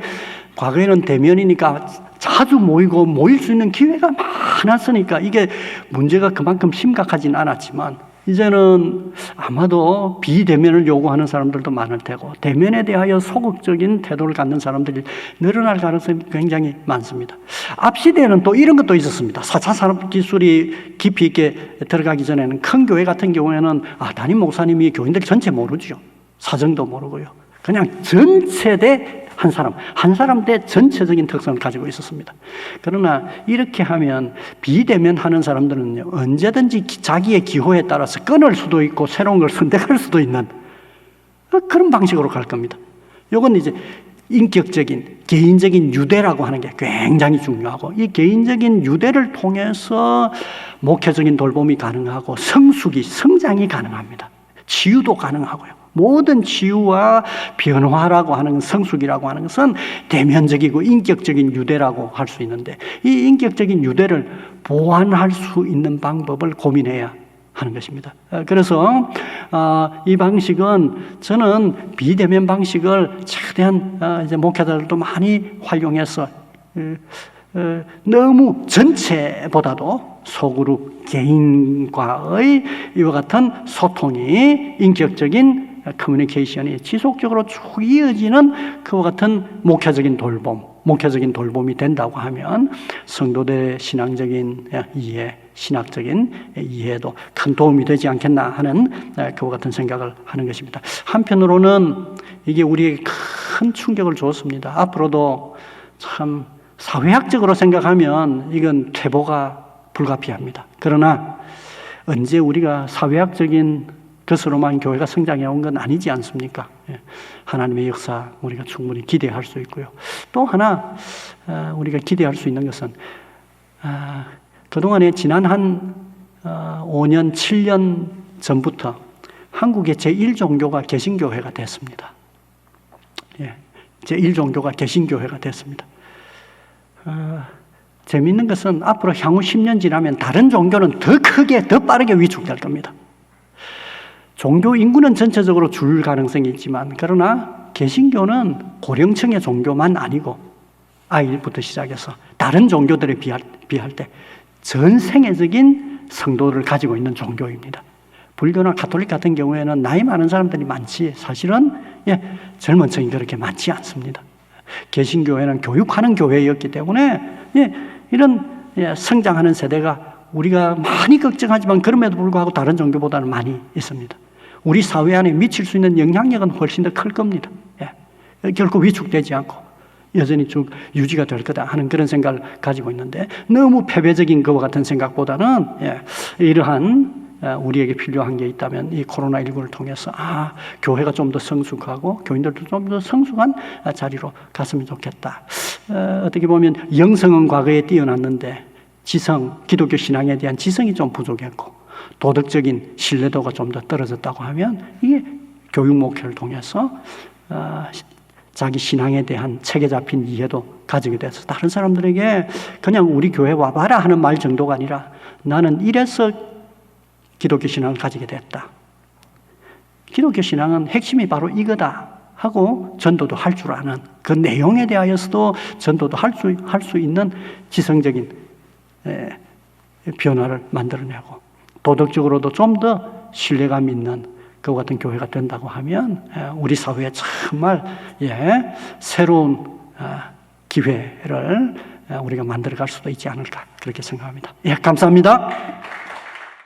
과거에는 대면이니까 자주 모일 수 있는 기회가 많았으니까 이게 문제가 그만큼 심각하진 않았지만, 이제는 아마도 비대면을 요구하는 사람들도 많을 테고 대면에 대하여 소극적인 태도를 갖는 사람들이 늘어날 가능성이 굉장히 많습니다. 앞 시대에는 또 이런 것도 있었습니다. 4차 산업기술이 깊이 있게 들어가기 전에는 큰 교회 같은 경우에는 담임 목사님이 교인들 전체 모르죠. 사정도 모르고요. 그냥 전체 대 한 사람 대 전체적인 특성을 가지고 있었습니다. 그러나 이렇게 하면 비대면 하는 사람들은 언제든지 자기의 기호에 따라서 끊을 수도 있고 새로운 걸 선택할 수도 있는 그런 방식으로 갈 겁니다. 이건 이제 인격적인, 개인적인 유대라고 하는 게 굉장히 중요하고, 이 개인적인 유대를 통해서 목회적인 돌봄이 가능하고 성장이 가능합니다. 치유도 가능하고요. 모든 치유와 변화라고 하는, 성숙이라고 하는 것은 대면적이고 인격적인 유대라고 할 수 있는데, 이 인격적인 유대를 보완할 수 있는 방법을 고민해야 하는 것입니다. 그래서 이 방식은, 저는 비대면 방식을 최대한 이제 목회자들도 많이 활용해서 너무 전체보다도 소그룹 개인과의 이와 같은 소통이, 인격적인 커뮤니케이션이 지속적으로 쭉 이어지는 그와 같은 목회적인 돌봄이 된다고 하면 성도들의 신앙적인 이해, 신학적인 이해에도 큰 도움이 되지 않겠나 하는 그와 같은 생각을 하는 것입니다. 한편으로는 이게 우리에게 큰 충격을 주었습니다. 앞으로도 참 사회학적으로 생각하면 이건 퇴보가 불가피합니다. 그러나 언제 우리가 사회학적인 것으로만 교회가 성장해 온 건 아니지 않습니까? 하나님의 역사 우리가 충분히 기대할 수 있고요. 또 하나 우리가 기대할 수 있는 것은 그동안에 지난 한 5년, 7년 전부터 한국의 제1종교가 개신교회가 됐습니다. 제1종교가 개신교회가 됐습니다. 재미있는 것은 앞으로 향후 10년 지나면 다른 종교는 더 크게, 더 빠르게 위축될 겁니다. 종교 인구는 전체적으로 줄 가능성이 있지만, 그러나 개신교는 고령층의 종교만 아니고 아이부터 시작해서 다른 종교들에 비할 때 전 세계적인 성도를 가지고 있는 종교입니다. 불교나 가톨릭 같은 경우에는 나이 많은 사람들이 많지, 사실은 젊은 층이 그렇게 많지 않습니다. 개신교회는 교육하는 교회였기 때문에 이런 성장하는 세대가 우리가 많이 걱정하지만 그럼에도 불구하고 다른 종교보다는 많이 있습니다. 우리 사회 안에 미칠 수 있는 영향력은 훨씬 더 클 겁니다. 결코 위축되지 않고 여전히 쭉 유지가 될 거다 하는 그런 생각을 가지고 있는데, 너무 패배적인 것과 같은 생각보다는 이러한 우리에게 필요한 게 있다면 이 코로나19를 통해서 교회가 좀 더 성숙하고 교인들도 좀 더 성숙한 자리로 갔으면 좋겠다. 어떻게 보면 영성은 과거에 뛰어났는데 기독교 신앙에 대한 지성이 좀 부족했고 도덕적인 신뢰도가 좀 더 떨어졌다고 하면, 이게 교육 목회를 통해서 자기 신앙에 대한 책에 잡힌 이해도 가지게 돼서 다른 사람들에게 그냥 우리 교회 와봐라 하는 말 정도가 아니라, 나는 이래서 기독교 신앙을 가지게 됐다, 기독교 신앙은 핵심이 바로 이거다 하고 전도도 할 줄 아는, 그 내용에 대하여서도 전도도 할 수 있는 지성적인 변화를 만들어내고 도덕적으로도 좀 더 신뢰감 있는 그와 같은 교회가 된다고 하면 우리 사회에 정말 새로운 기회를 우리가 만들어갈 수도 있지 않을까, 그렇게 생각합니다. 감사합니다.